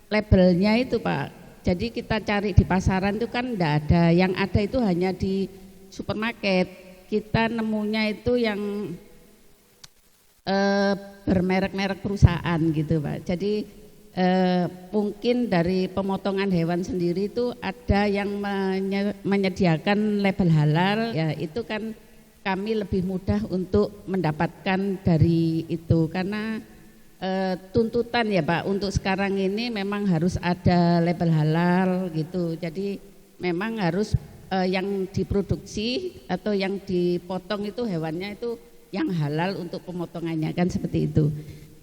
labelnya itu Pak. Jadi kita cari di pasaran itu kan enggak ada. Yang ada itu hanya di supermarket. Kita nemunya itu yang bermerek-merek perusahaan gitu Pak. Jadi mungkin dari pemotongan hewan sendiri itu ada yang menyediakan label halal, ya itu kan kami lebih mudah untuk mendapatkan dari itu karena tuntutan ya Pak untuk sekarang ini memang harus ada label halal gitu. Jadi memang harus yang diproduksi atau yang dipotong itu hewannya itu yang halal untuk pemotongannya kan seperti itu.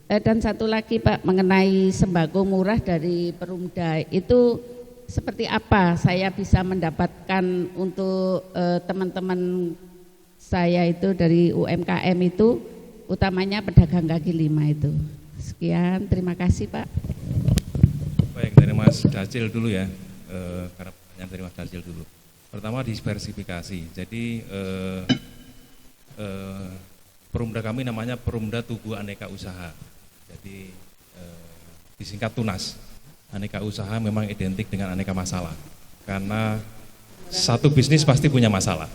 Dan satu lagi Pak mengenai sembako murah dari Perumda itu seperti apa saya bisa mendapatkan untuk teman-teman saya itu dari UMKM itu utamanya pedagang kaki lima itu. Sekian, terima kasih Pak. Baik, dari Mas Dacil dulu ya, karena pertanyaan dari Mas Dacil dulu. Pertama diversifikasi, jadi Perumda kami namanya Perumda Tugu Aneka Usaha. Jadi disingkat TUNAS. Aneka usaha memang identik dengan aneka masalah. Karena satu bisnis pasti punya masalah.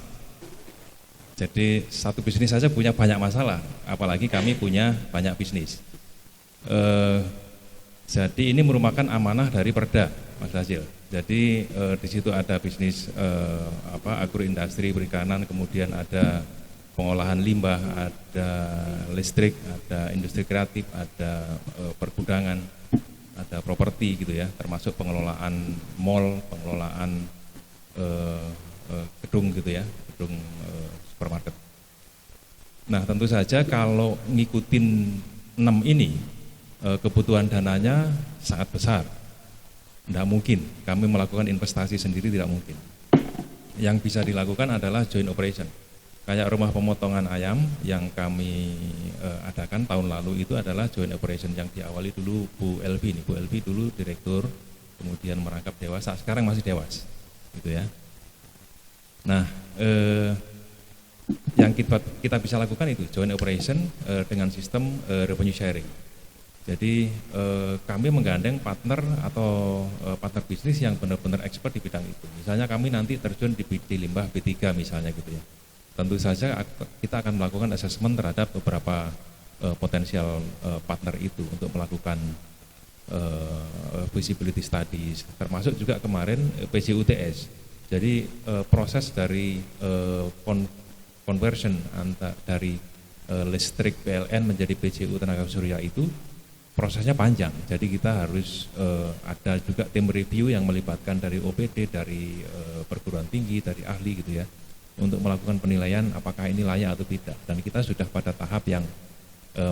Jadi satu bisnis saja punya banyak masalah, apalagi kami punya banyak bisnis. Jadi ini merupakan amanah dari Perda, Mas Hasil. Jadi di situ ada bisnis agroindustri perikanan, kemudian ada pengolahan limbah, ada listrik, ada industri kreatif, ada pergudangan, ada properti gitu ya, termasuk pengelolaan mall, pengelolaan gedung gitu ya, gedung supermarket. Nah tentu saja kalau ngikutin 6 ini kebutuhan dananya sangat besar, tidak mungkin kami melakukan investasi sendiri, tidak mungkin. Yang bisa dilakukan adalah joint operation. Kayak rumah pemotongan ayam yang kami adakan tahun lalu itu adalah joint operation yang diawali dulu Bu Elvi ini. Bu Elvi dulu direktur, kemudian merangkap dewasa, sekarang masih dewas, gitu ya. Nah, yang kita bisa lakukan itu joint operation dengan sistem revenue sharing. Jadi kami menggandeng partner atau partner bisnis yang benar-benar expert di bidang itu. Misalnya kami nanti terjun di limbah B3 misalnya gitu ya. Tentu saja kita akan melakukan assessment terhadap beberapa potensial partner itu untuk melakukan feasibility studies, termasuk juga kemarin PJUTS. Jadi proses dari conversion dari listrik PLN menjadi PJU tenaga surya itu prosesnya panjang. Jadi kita harus ada juga tim review yang melibatkan dari OPD, dari perguruan tinggi, dari ahli gitu ya, untuk melakukan penilaian apakah ini layak atau tidak. Dan kita sudah pada tahap yang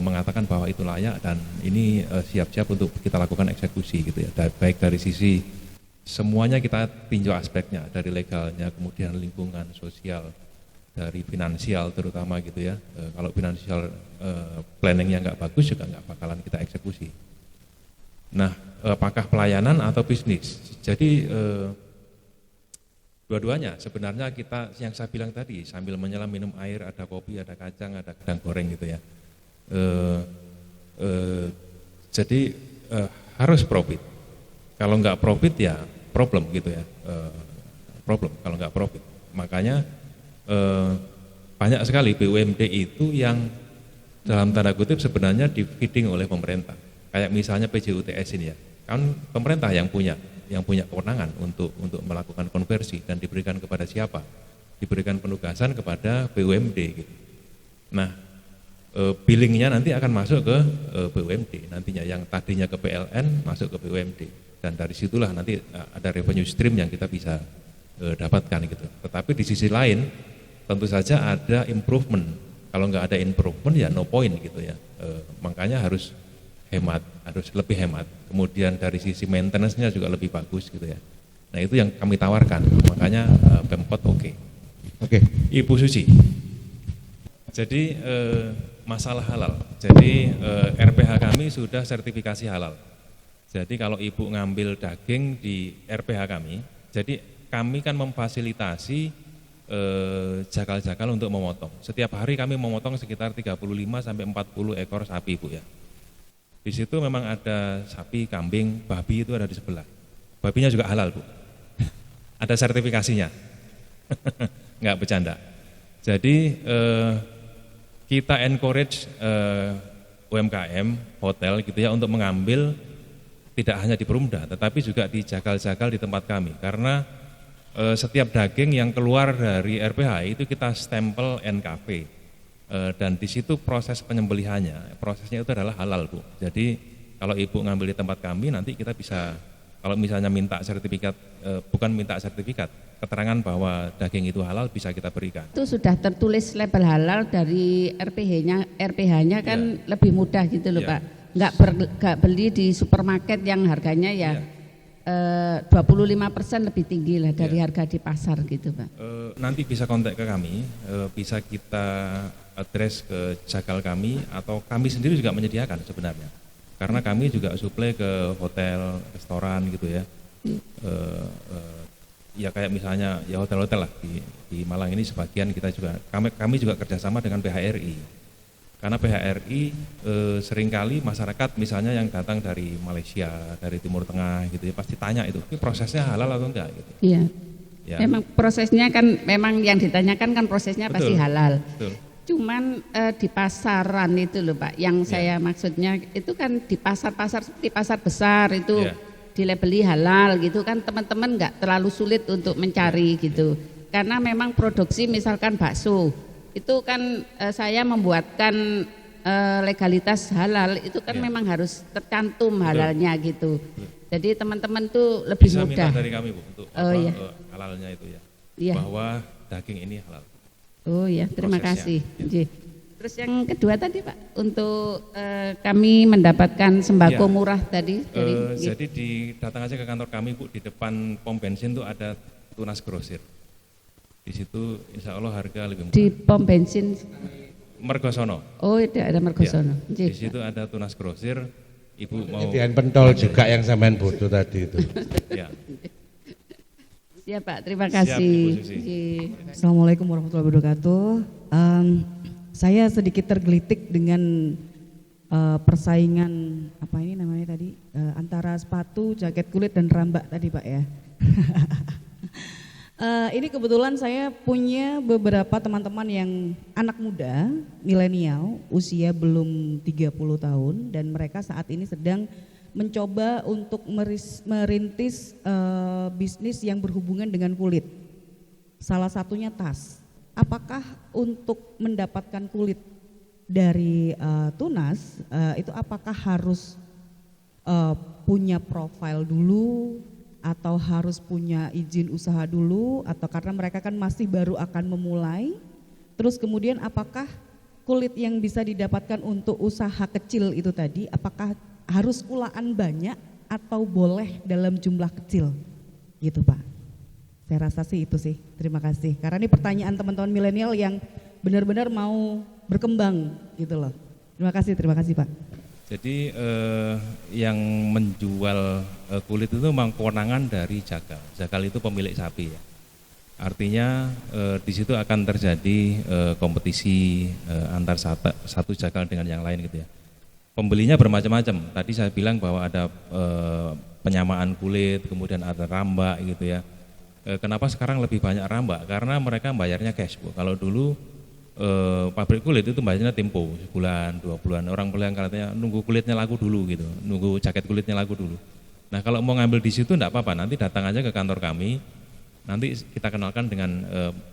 mengatakan bahwa itu layak dan ini siap-siap untuk kita lakukan eksekusi gitu ya. Baik dari sisi semuanya kita tinjau aspeknya, dari legalnya, kemudian lingkungan, sosial, dari finansial terutama gitu ya. Kalau finansial planningnya nggak bagus juga nggak bakalan kita eksekusi. Nah, apakah pelayanan atau bisnis? Jadi dua-duanya sebenarnya kita yang saya bilang tadi, sambil menyelam minum air, ada kopi, ada kacang, ada gedang goreng gitu ya. Jadi harus profit. Kalau nggak profit ya problem gitu ya. Problem kalau nggak profit. Makanya banyak sekali BUMD itu yang dalam tanda kutip sebenarnya di-feeding oleh pemerintah. Kayak misalnya PJUTS ini ya. Kan pemerintah yang punya kewenangan untuk melakukan konversi dan diberikan kepada siapa? Diberikan penugasan kepada BUMD gitu. Nah, billingnya nanti akan masuk ke BUMD, nantinya yang tadinya ke PLN masuk ke BUMD, dan dari situlah nanti ada revenue stream yang kita bisa dapatkan gitu. Tetapi di sisi lain tentu saja ada improvement. Kalau nggak ada improvement ya no point gitu ya. Makanya harus hemat harus lebih hemat. Kemudian dari sisi maintenance-nya juga lebih bagus gitu ya. Nah itu yang kami tawarkan, makanya Pemkot oke. Oke. Ibu Susi. Jadi masalah halal. Jadi RPH kami sudah sertifikasi halal. Jadi kalau ibu ngambil daging di RPH kami, jadi kami kan memfasilitasi jakal-jakal untuk memotong. Setiap hari kami memotong sekitar 35 sampai 40 ekor sapi, Bu ya. Di situ memang ada sapi, kambing, babi itu ada di sebelah. Babinya juga halal, Bu. Ada sertifikasinya. Enggak bercanda. Jadi kita encourage UMKM, hotel gitu ya untuk mengambil tidak hanya di Perumda, tetapi juga di jakal-jakal di tempat kami. Karena setiap daging yang keluar dari RPH itu kita stempel NKV dan di situ proses penyembelihannya, prosesnya itu adalah halal, Bu. Jadi kalau ibu ngambil di tempat kami nanti kita bisa, kalau misalnya minta sertifikat, bukan minta sertifikat, keterangan bahwa daging itu halal bisa kita berikan. Itu sudah tertulis label halal dari RPH-nya kan lebih mudah gitu loh Pak. Nggak beli di supermarket yang harganya ya 25% lebih tinggi lah dari harga di pasar gitu Pak. Nanti bisa kontak ke kami, bisa kita address ke jakal kami atau kami sendiri juga menyediakan sebenarnya. Karena kami juga suplai ke hotel, restoran gitu ya. Ya kayak misalnya ya hotel-hotel lah di Malang ini sebagian kita juga kami juga kerjasama dengan PHRI. Karena PHRI seringkali masyarakat misalnya yang datang dari Malaysia, dari Timur Tengah gitu ya pasti tanya itu, ini prosesnya halal atau enggak gitu. Iya. Ya. Memang prosesnya kan memang yang ditanyakan kan prosesnya Betul. pasti halal. Betul. Cuman di pasaran itu loh Pak, yang saya maksudnya itu kan di pasar-pasar seperti pasar besar itu dilabeli halal gitu kan teman-teman nggak terlalu sulit untuk mencari gitu. Karena memang produksi misalkan bakso itu kan saya membuatkan legalitas halal itu kan memang harus tercantum halalnya gitu. Jadi teman-teman tuh lebih bisa mudah. Bisa minta dari kami Bu untuk halalnya itu ya. Bahwa daging ini halal. Oh ya, terima kasih. Ya. Terus yang kedua tadi Pak, untuk kami mendapatkan sembako murah tadi. Jadi datang aja ke kantor kami Bu, di depan pom bensin tuh ada tunas grosir. Di situ insya Allah harga lebih murah. Di pom bensin? Mergosono. Oh ada Mergosono. Ya, di situ ada tunas grosir. Ibu mau. Penyediaan pentol juga yang sampean butuh tadi itu. Ya. Siap Pak, terima kasih. Assalamualaikum warahmatullahi wabarakatuh. Saya sedikit tergelitik dengan persaingan apa ini namanya tadi antara sepatu, jaket kulit dan rambak tadi Pak ya. Ini kebetulan saya punya beberapa teman-teman yang anak muda, milenial, usia belum 30 tahun dan mereka saat ini sedang mencoba untuk merintis bisnis yang berhubungan dengan kulit. Salah satunya tas. Apakah untuk mendapatkan kulit dari tunas itu apakah harus punya profil dulu atau harus punya izin usaha dulu atau karena mereka kan masih baru akan memulai? Terus kemudian apakah kulit yang bisa didapatkan untuk usaha kecil itu tadi apakah harus kulaan banyak atau boleh dalam jumlah kecil gitu Pak? Saya rasa sih itu sih, terima kasih. Karena ini pertanyaan teman-teman milenial yang benar-benar mau berkembang gitu loh. Terima kasih Pak. Jadi yang menjual kulit itu memang kewenangan dari jakal. Jakal itu pemilik sapi ya. Artinya di situ akan terjadi kompetisi antar satu jakal dengan yang lain gitu ya. Pembelinya bermacam-macam. Tadi saya bilang bahwa ada penyamaan kulit, kemudian ada rambak gitu ya. Kenapa sekarang lebih banyak rambak? Karena mereka bayarnya cash Bu. Kalau dulu pabrik kulit itu bayarnya tempo, sebulan, 2 bulan. Orang bilang katanya nunggu kulitnya laku dulu gitu, nunggu jaket kulitnya laku dulu. Nah kalau mau ngambil di situ enggak apa-apa, nanti datang aja ke kantor kami, nanti kita kenalkan dengan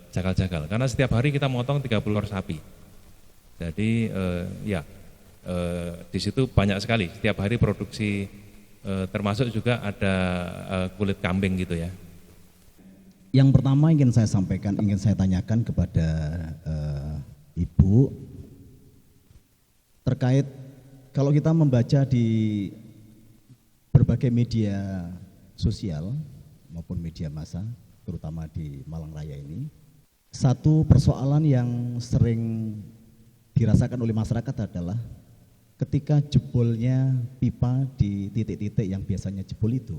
jakal-jakal. Karena setiap hari kita motong 30 ekor sapi. Jadi di situ banyak sekali, setiap hari produksi termasuk juga ada kulit kambing gitu ya. Yang pertama ingin saya sampaikan, ingin saya tanyakan kepada Ibu terkait kalau kita membaca di berbagai media sosial maupun media massa, terutama di Malang Raya ini, satu persoalan yang sering dirasakan oleh masyarakat adalah ketika jebolnya pipa di titik-titik yang biasanya jebol itu.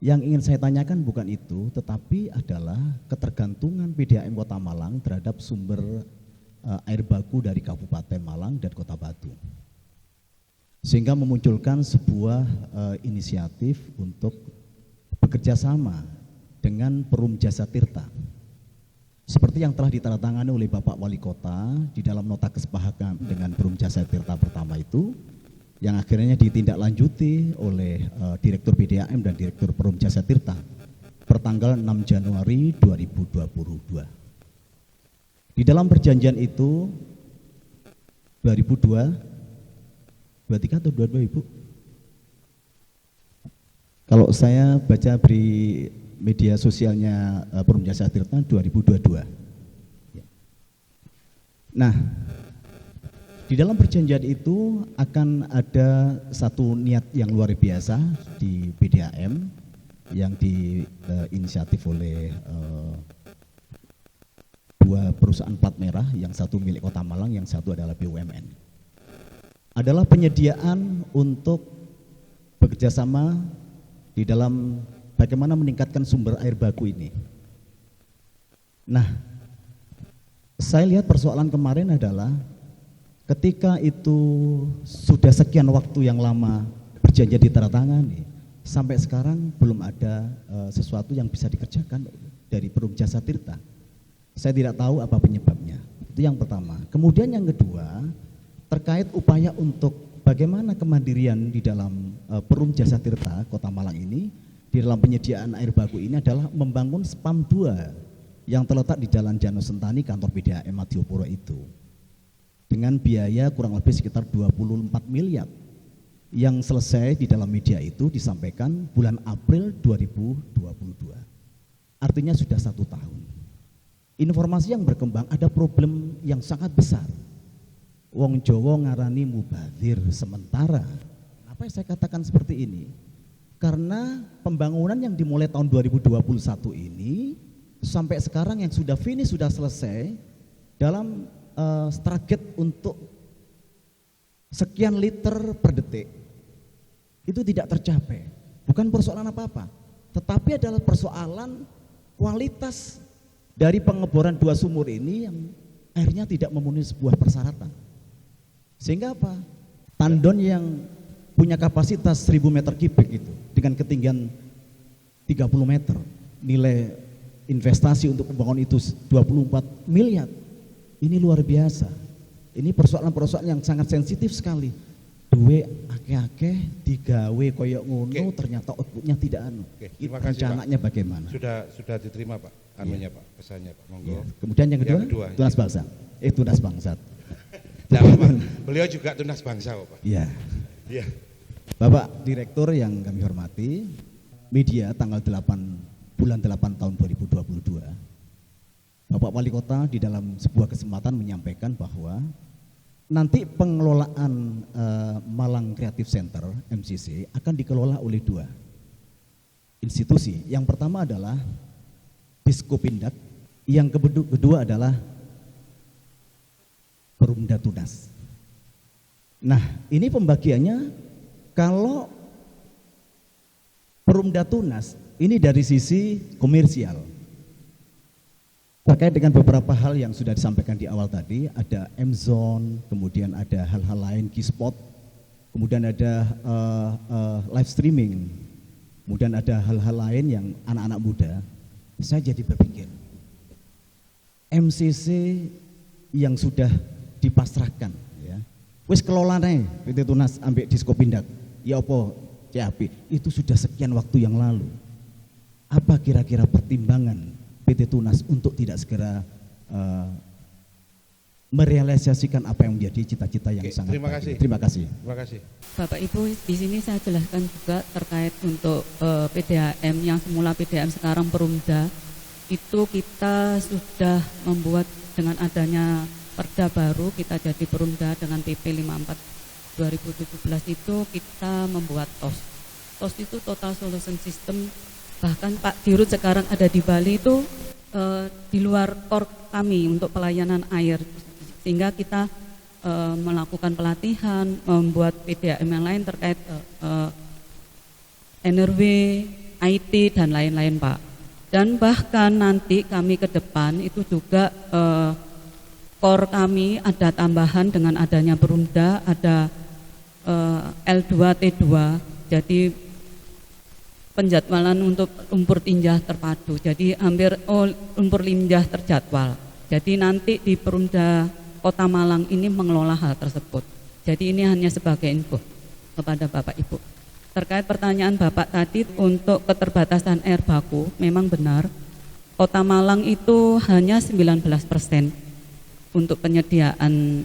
Yang ingin saya tanyakan bukan itu, tetapi adalah ketergantungan PDAM Kota Malang terhadap sumber air baku dari Kabupaten Malang dan Kota Batu. Sehingga memunculkan sebuah inisiatif untuk bekerja sama dengan Perum Jasa Tirta. Seperti yang telah ditandatangani oleh Bapak Wali Kota di dalam nota kesepakatan dengan Perum Jasa Tirta pertama itu, yang akhirnya ditindaklanjuti oleh Direktur PDAM dan Direktur Perum Jasa Tirta pertanggal 6 Januari 2022. Di dalam perjanjian itu 2023 atau 22 Ibu? Kalau saya baca di media sosialnya Perum Jasa Tirta 2022. Nah, di dalam perjanjian itu akan ada satu niat yang luar biasa di PDAM yang diinisiatif oleh dua perusahaan plat merah, yang satu milik Kota Malang, yang satu adalah BUMN. Adalah penyediaan untuk bekerjasama di dalam bagaimana meningkatkan sumber air baku ini. Nah, saya lihat persoalan kemarin adalah ketika itu sudah sekian waktu yang lama perjanjian ditandatangani, sampai sekarang belum ada sesuatu yang bisa dikerjakan dari Perum Jasa Tirta. Saya tidak tahu apa penyebabnya. Itu yang pertama. Kemudian yang kedua, terkait upaya untuk bagaimana kemandirian di dalam Perum Jasa Tirta Kota Malang ini di dalam penyediaan air baku ini adalah membangun SPAM 2 yang terletak di Jalan Jano Sentani, kantor PDAM Madiopuro itu, dengan biaya kurang lebih sekitar 24 miliar yang selesai di dalam media itu disampaikan bulan April 2022. Artinya sudah 1 tahun. Informasi yang berkembang ada problem yang sangat besar. Wong Jowo ngarani mubazir sementara. Apa yang saya katakan seperti ini? Karena pembangunan yang dimulai tahun 2021 ini sampai sekarang yang sudah finish, sudah selesai dalam target untuk sekian liter per detik itu tidak tercapai. Bukan persoalan apa-apa, tetapi adalah persoalan kualitas dari pengeboran 2 sumur ini yang airnya tidak memenuhi sebuah persyaratan. Sehingga apa? Tandon yang punya kapasitas 1000 meter kubik itu dengan ketinggian 30 meter, nilai investasi untuk pembangunan itu 24 miliar. Ini luar biasa. Ini persoalan-persoalan yang sangat sensitif sekali. Duwe akeh-akeh digawe koyok ngono, ternyata outputnya tidak anu. Terima kasih, rencananya Pak. Bagaimana? Sudah diterima, Pak. Anunya, Pak, pesannya, Pak. Monggo. Ya. Kemudian yang kedua, tunas bangsa. Tunas bangsa. Beliau juga tunas bangsa, Pak. Iya. Iya. Bapak Direktur yang kami hormati, media tanggal 8 bulan 8 tahun 2022. Bapak Wali Kota di dalam sebuah kesempatan menyampaikan bahwa nanti pengelolaan Malang Creative Center MCC akan dikelola oleh 2 institusi. Yang pertama adalah Biskopindak, yang kedua adalah Perumda Tunas. Nah, ini pembagiannya kalau Perumda Tunas ini dari sisi komersial. Terkait dengan beberapa hal yang sudah disampaikan di awal tadi, ada M-Zone, kemudian ada hal-hal lain, Keyspot, kemudian ada live streaming, kemudian ada hal-hal lain yang anak-anak muda. Saya jadi berpikir, MCC yang sudah dipasrahkan, ya, wis kelolane PT Tunas ambek Diskopindak, ya apa CAP, itu sudah sekian waktu yang lalu. Apa kira-kira pertimbangan PT Tunas untuk tidak segera merealisasikan apa yang menjadi cita-cita yang sangat terima kasih. Terima kasih. Terima kasih. Bapak Ibu, di sini saya jelaskan juga terkait untuk PDAM yang semula PDAM sekarang Perumda, itu kita sudah membuat dengan adanya perda baru, kita jadi Perumda dengan PP 54 2017 itu kita membuat TOS. TOS itu Total Solution System. Bahkan Pak Dirut sekarang ada di Bali itu di luar core kami untuk pelayanan air. Sehingga kita melakukan pelatihan, membuat PDAM yang lain terkait NRW, IT dan lain-lain Pak. Dan bahkan nanti kami ke depan itu juga core kami ada tambahan dengan adanya Perumda, ada L2, T2, jadi penjadwalan untuk lumpur tinja terpadu, jadi hampir lumpur tinja terjadwal. Jadi nanti di Perumda Kota Malang ini mengelola hal tersebut. Jadi ini hanya sebagai info kepada Bapak Ibu. Terkait pertanyaan Bapak tadi untuk keterbatasan air baku, memang benar Kota Malang itu hanya 19% untuk penyediaan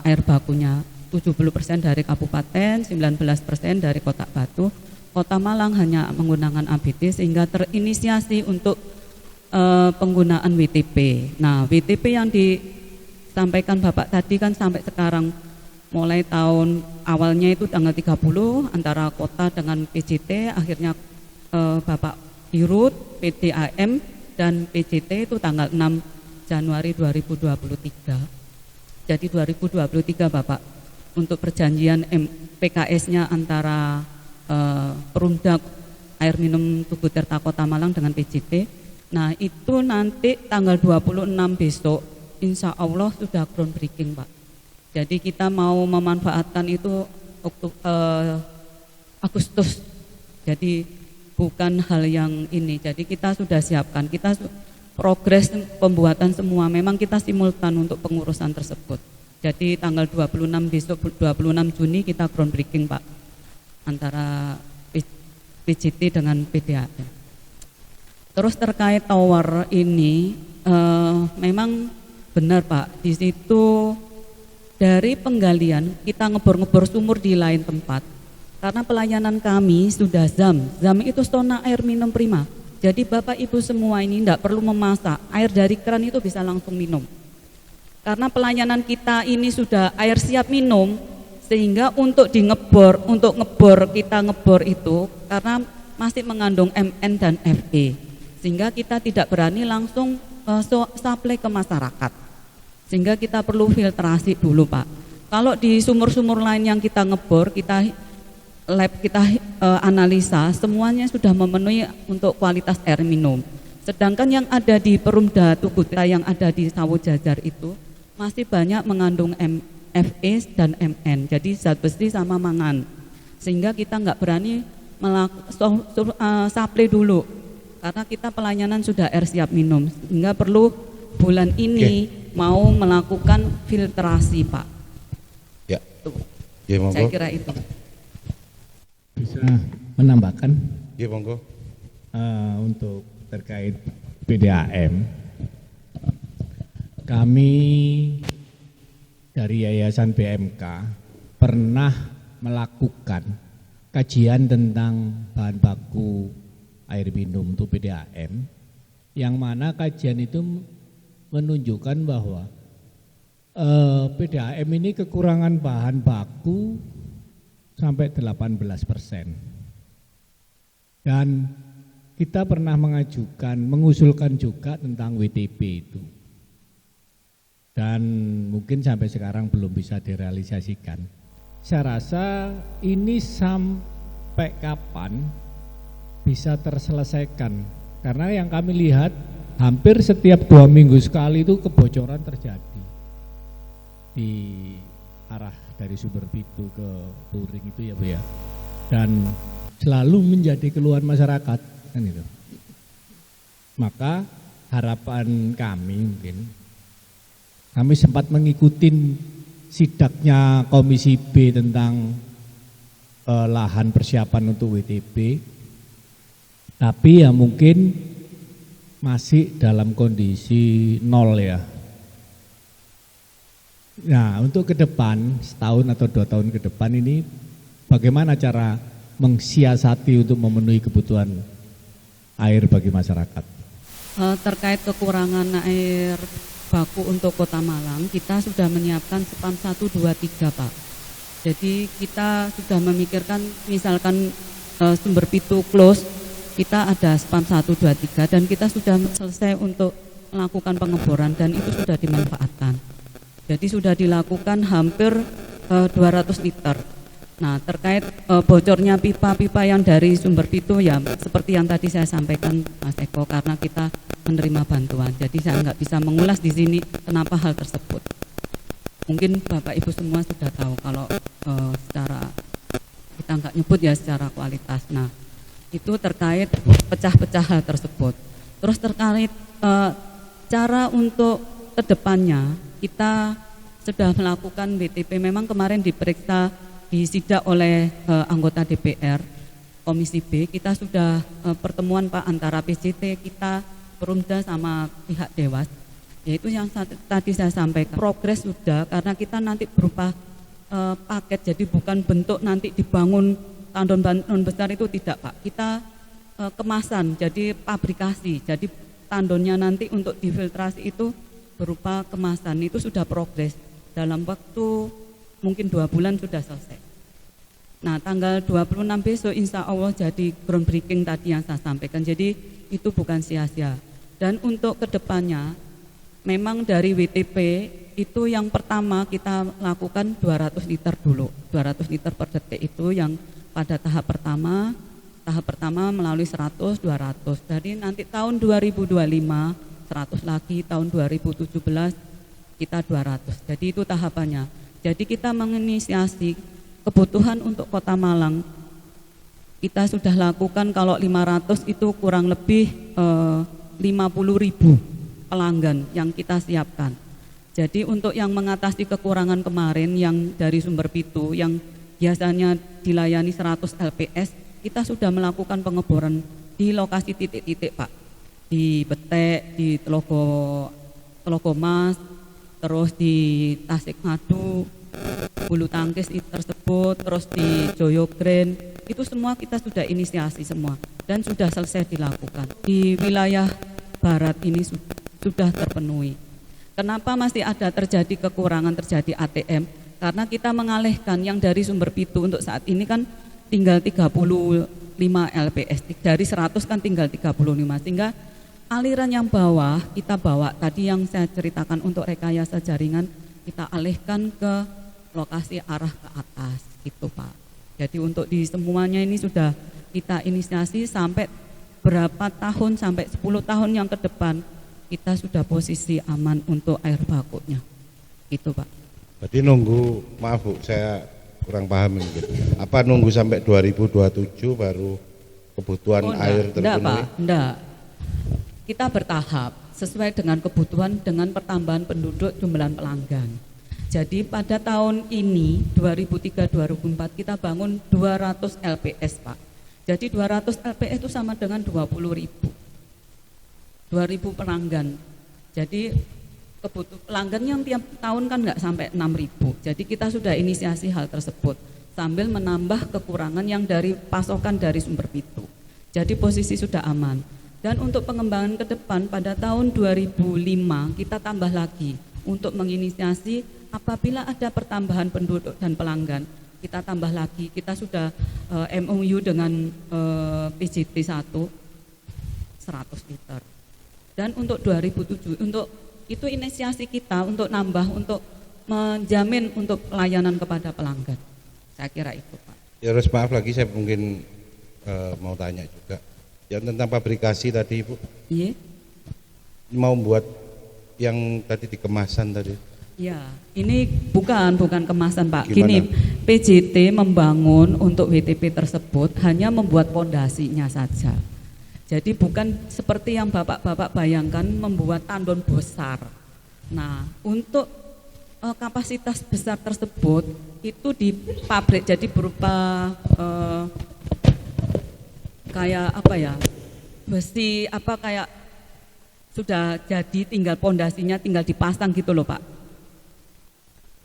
air bakunya. 70% dari kabupaten, 19% dari Kota Batu. Kota Malang hanya menggunakan ABT sehingga terinisiasi untuk penggunaan WTP. Nah, WTP yang disampaikan Bapak tadi kan sampai sekarang mulai tahun awalnya itu tanggal 30 antara kota dengan PJT, akhirnya Bapak Dirut, PDAM dan PJT itu tanggal 6 Januari 2023. Jadi 2023 Bapak untuk perjanjian PKS-nya antara Perumda Air Minum Tugu Tirta Kota Malang dengan PJT. Nah itu nanti tanggal 26 besok insya Allah sudah groundbreaking Pak. Jadi kita mau memanfaatkan itu Agustus. Jadi bukan hal yang ini. Jadi kita sudah siapkan. Kita progres pembuatan semua. Memang kita simultan untuk pengurusan tersebut. Jadi tanggal 26 besok 26 Juni kita groundbreaking Pak. Antara PJT dengan PDAM. Terus terkait tower ini memang benar Pak. Di situ dari penggalian kita ngebor-ngebor sumur di lain tempat karena pelayanan kami sudah ZAM itu zona air minum prima. Jadi Bapak Ibu semua ini tidak perlu memasak, air dari keran itu bisa langsung minum. Karena pelayanan kita ini sudah air siap minum, sehingga untuk ngebor kita ngebor itu karena masih mengandung MN dan FE, sehingga kita tidak berani langsung supply ke masyarakat. Sehingga kita perlu filtrasi dulu Pak. Kalau di sumur-sumur lain yang kita ngebor, kita analisa, semuanya sudah memenuhi untuk kualitas air minum. Sedangkan yang ada di Perumda Tugu Tirta yang ada di Sawo Jajar itu masih banyak mengandung FE dan MN, jadi zat besi sama mangan. Sehingga kita nggak berani supply dulu, karena kita pelayanan sudah air siap minum. Sehingga perlu bulan ini mau melakukan filtrasi Pak. Ya. Ya, monggo. Saya kira itu. Bisa menambahkan? Ya monggo. Untuk terkait PDAM, kami dari Yayasan BMK pernah melakukan kajian tentang bahan baku air minum untuk PDAM, yang mana kajian itu menunjukkan bahwa PDAM ini kekurangan bahan baku sampai 18%. Dan kita pernah mengusulkan juga tentang WTP itu. Dan mungkin sampai sekarang belum bisa direalisasikan. Saya rasa ini sampai kapan bisa terselesaikan, karena yang kami lihat hampir setiap 2 minggu sekali itu kebocoran terjadi di arah dari Sumber Pitu ke Turing itu ya Bu ya, dan selalu menjadi keluhan masyarakat kan itu. Maka harapan kami, mungkin kami sempat mengikuti sidaknya Komisi B tentang lahan persiapan untuk WTP, tapi ya mungkin masih dalam kondisi nol ya. Nah untuk ke depan, setahun atau 2 tahun ke depan ini bagaimana cara mengsiasati untuk memenuhi kebutuhan air bagi masyarakat? Terkait kekurangan air baku untuk Kota Malang, kita sudah menyiapkan SPAM 1, 2, 3 Pak. Jadi kita sudah memikirkan misalkan sumber pitu close, kita ada spam 1, 2, 3 dan kita sudah selesai untuk melakukan pengeboran dan itu sudah dimanfaatkan. Jadi sudah dilakukan hampir 200 liter. Nah, terkait bocornya pipa-pipa yang dari sumber pitu ya seperti yang tadi saya sampaikan Mas Eko, karena kita menerima bantuan. Jadi saya nggak bisa mengulas di sini kenapa hal tersebut. Mungkin Bapak Ibu semua sudah tahu kalau secara kita nggak nyebut ya secara kualitas. Nah, itu terkait pecah-pecah hal tersebut. Terus terkait cara untuk kedepannya kita sudah melakukan BTP. Memang kemarin diperiksa disidak oleh anggota DPR Komisi B. Kita sudah pertemuan Pak antara PJT kita, Perumda sama pihak Dewas. Yaitu yang tadi saya sampaikan. Progres sudah karena kita nanti berupa paket, jadi bukan bentuk nanti dibangun tandon-tandon besar itu tidak Pak. Kita kemasan, jadi pabrikasi. Jadi tandonnya nanti untuk difiltrasi itu berupa kemasan, itu sudah progres. Dalam waktu mungkin 2 bulan sudah selesai. Nah, tanggal 26 besok insya Allah jadi groundbreaking tadi yang saya sampaikan. Jadi itu bukan sia-sia. Dan untuk kedepannya, memang dari WTP itu yang pertama kita lakukan 200 liter dulu. 200 liter per detik itu yang pada tahap pertama melalui 100, 200. Jadi nanti tahun 2025 100 lagi, tahun 2017 kita 200. Jadi itu tahapannya. Jadi kita menginisiasi kebutuhan untuk Kota Malang. Kita sudah lakukan kalau 500 itu kurang lebih 50.000 pelanggan yang kita siapkan. Jadi untuk yang mengatasi kekurangan kemarin yang dari sumber pitu yang biasanya dilayani 100 LPS, kita sudah melakukan pengeboran di lokasi titik-titik Pak. Di Betek, di Telogomas, terus di Tasikmadu, Bulu Tangkis tersebut, terus di Joyogren, itu semua kita sudah inisiasi semua dan sudah selesai dilakukan. Di wilayah barat ini sudah terpenuhi. Kenapa masih ada terjadi kekurangan, terjadi ATM? Karena kita mengalihkan yang dari sumber pitu untuk saat ini kan tinggal 35 LPS, dari 100 kan tinggal 35, sehingga aliran yang bawah kita bawa tadi yang saya ceritakan untuk rekayasa jaringan kita alihkan ke lokasi arah ke atas gitu Pak. Jadi untuk di semuanya ini sudah kita inisiasi sampai berapa tahun, sampai 10 tahun yang ke depan kita sudah posisi aman untuk air bakunya gitu Pak. Berarti nunggu, maaf Bu, saya kurang paham ini gitu. Apa nunggu sampai 2027 baru kebutuhan air terpenuhi? Enggak Pak, enggak. Kita bertahap sesuai dengan kebutuhan dengan pertambahan penduduk jumlah pelanggan. Jadi pada tahun ini 2003-2004 kita bangun 200 LPS Pak. Jadi 200 LPS itu sama dengan 20.000 pelanggan. Jadi pelanggan yang tiap tahun kan nggak sampai 6.000. Jadi kita sudah inisiasi hal tersebut sambil menambah kekurangan yang dari pasokan dari sumber pitu. Jadi posisi sudah aman. Dan untuk pengembangan ke depan pada tahun 2005 kita tambah lagi untuk menginisiasi apabila ada pertambahan penduduk dan pelanggan, kita tambah lagi. Kita sudah MOU dengan PJT 100 liter. Dan untuk 2007 untuk itu inisiasi kita untuk nambah, untuk menjamin untuk pelayanan kepada pelanggan. Saya kira itu Pak. Ya harus maaf lagi saya mungkin mau tanya juga. Yang tentang pabrikasi tadi Ibu. Iya. Mau buat yang tadi di kemasan tadi. Ya, ini bukan kemasan Pak. Gimana? Gini, PJT membangun untuk WTP tersebut hanya membuat pondasinya saja. Jadi bukan seperti yang Bapak-bapak bayangkan membuat tandon besar. Nah, untuk kapasitas besar tersebut itu di pabrik, jadi berupa kayak apa ya, besi apa kayak sudah jadi tinggal pondasinya tinggal dipasang gitu loh Pak.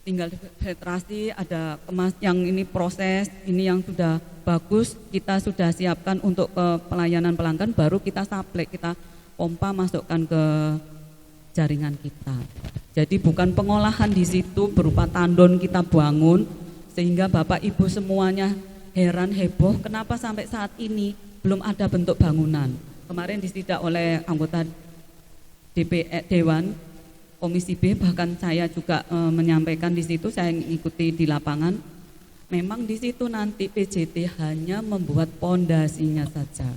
Tinggal filtrasi, ada kemas yang ini proses, ini yang sudah bagus kita sudah siapkan untuk pelayanan pelanggan, baru kita supply, kita pompa masukkan ke jaringan kita. Jadi bukan pengolahan di situ berupa tandon kita bangun sehingga Bapak Ibu semuanya heran heboh kenapa sampai saat ini belum ada bentuk bangunan. Kemarin disidak oleh anggota Dewan Komisi B, bahkan saya juga menyampaikan di situ, saya mengikuti di lapangan. Memang di situ nanti PJT hanya membuat pondasinya saja.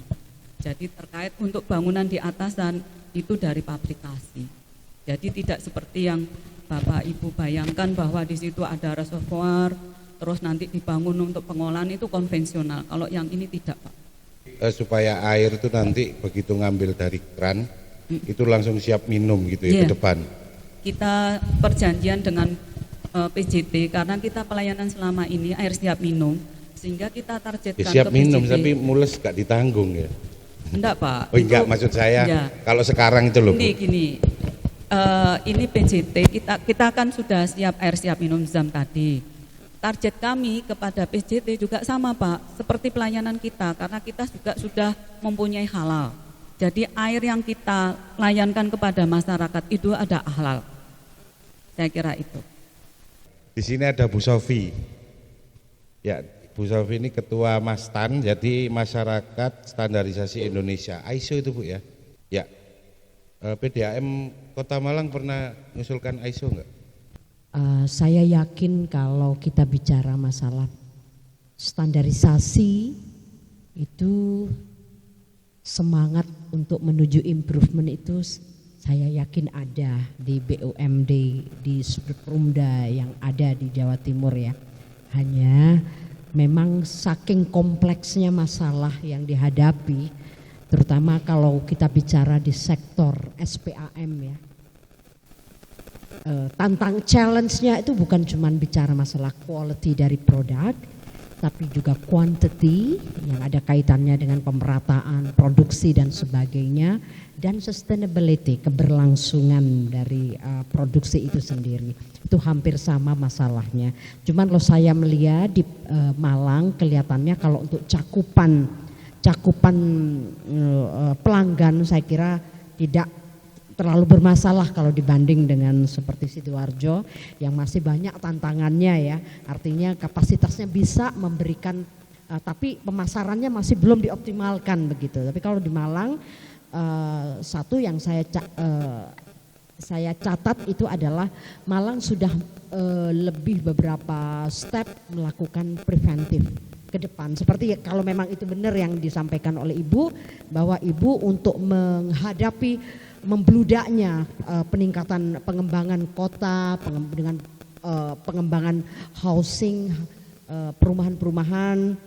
Jadi terkait untuk bangunan di atasan itu dari pabrikasi. Jadi tidak seperti yang Bapak Ibu bayangkan bahwa di situ ada reservoir, terus nanti dibangun untuk pengolahan, itu konvensional. Kalau yang ini tidak, Pak. Supaya air itu nanti begitu ngambil dari keran, itu langsung siap minum gitu ya, ke depan. Kita perjanjian dengan PJT karena kita pelayanan selama ini air siap minum, sehingga kita targetkan siap ke minum PJT. tapi mules gak ditanggung ya. Enggak, Pak. Oh enggak, maksud saya kalau sekarang itu loh. Gini, ini PJT kita kan sudah siap air siap minum ZAM tadi. Target kami kepada PJT juga sama, Pak, seperti pelayanan kita, karena kita juga sudah mempunyai halal. Jadi air yang kita layankan kepada masyarakat itu ada halal. Saya kira itu. Di sini ada Bu Sofi. Ya, Bu Sofi ini ketua Mastan, jadi Masyarakat Standarisasi Indonesia, ISO itu Bu ya. Ya, PDAM Kota Malang pernah mengusulkan ISO enggak? Saya yakin kalau kita bicara masalah standarisasi itu semangat untuk menuju improvement itu saya yakin ada di BUMD, di Perumda yang ada di Jawa Timur ya. Hanya memang saking kompleksnya masalah yang dihadapi, terutama kalau kita bicara di sektor SPAM ya. Tantang challenge-nya itu bukan cuma bicara masalah quality dari produk, tapi juga quantity yang ada kaitannya dengan pemerataan, produksi dan sebagainya, dan sustainability, keberlangsungan dari produksi itu sendiri. Itu hampir sama masalahnya. Cuman kalau saya melihat di Malang kelihatannya kalau untuk cakupan pelanggan saya kira tidak terlalu bermasalah kalau dibanding dengan seperti Sidoarjo yang masih banyak tantangannya ya. Artinya kapasitasnya bisa memberikan tapi pemasarannya masih belum dioptimalkan begitu. Tapi kalau di Malang satu yang saya catat itu adalah Malang sudah lebih beberapa step melakukan preventif ke depan. Seperti kalau memang itu benar yang disampaikan oleh Ibu bahwa Ibu untuk menghadapi membludaknya peningkatan pengembangan kota dengan pengembangan housing, perumahan-perumahan.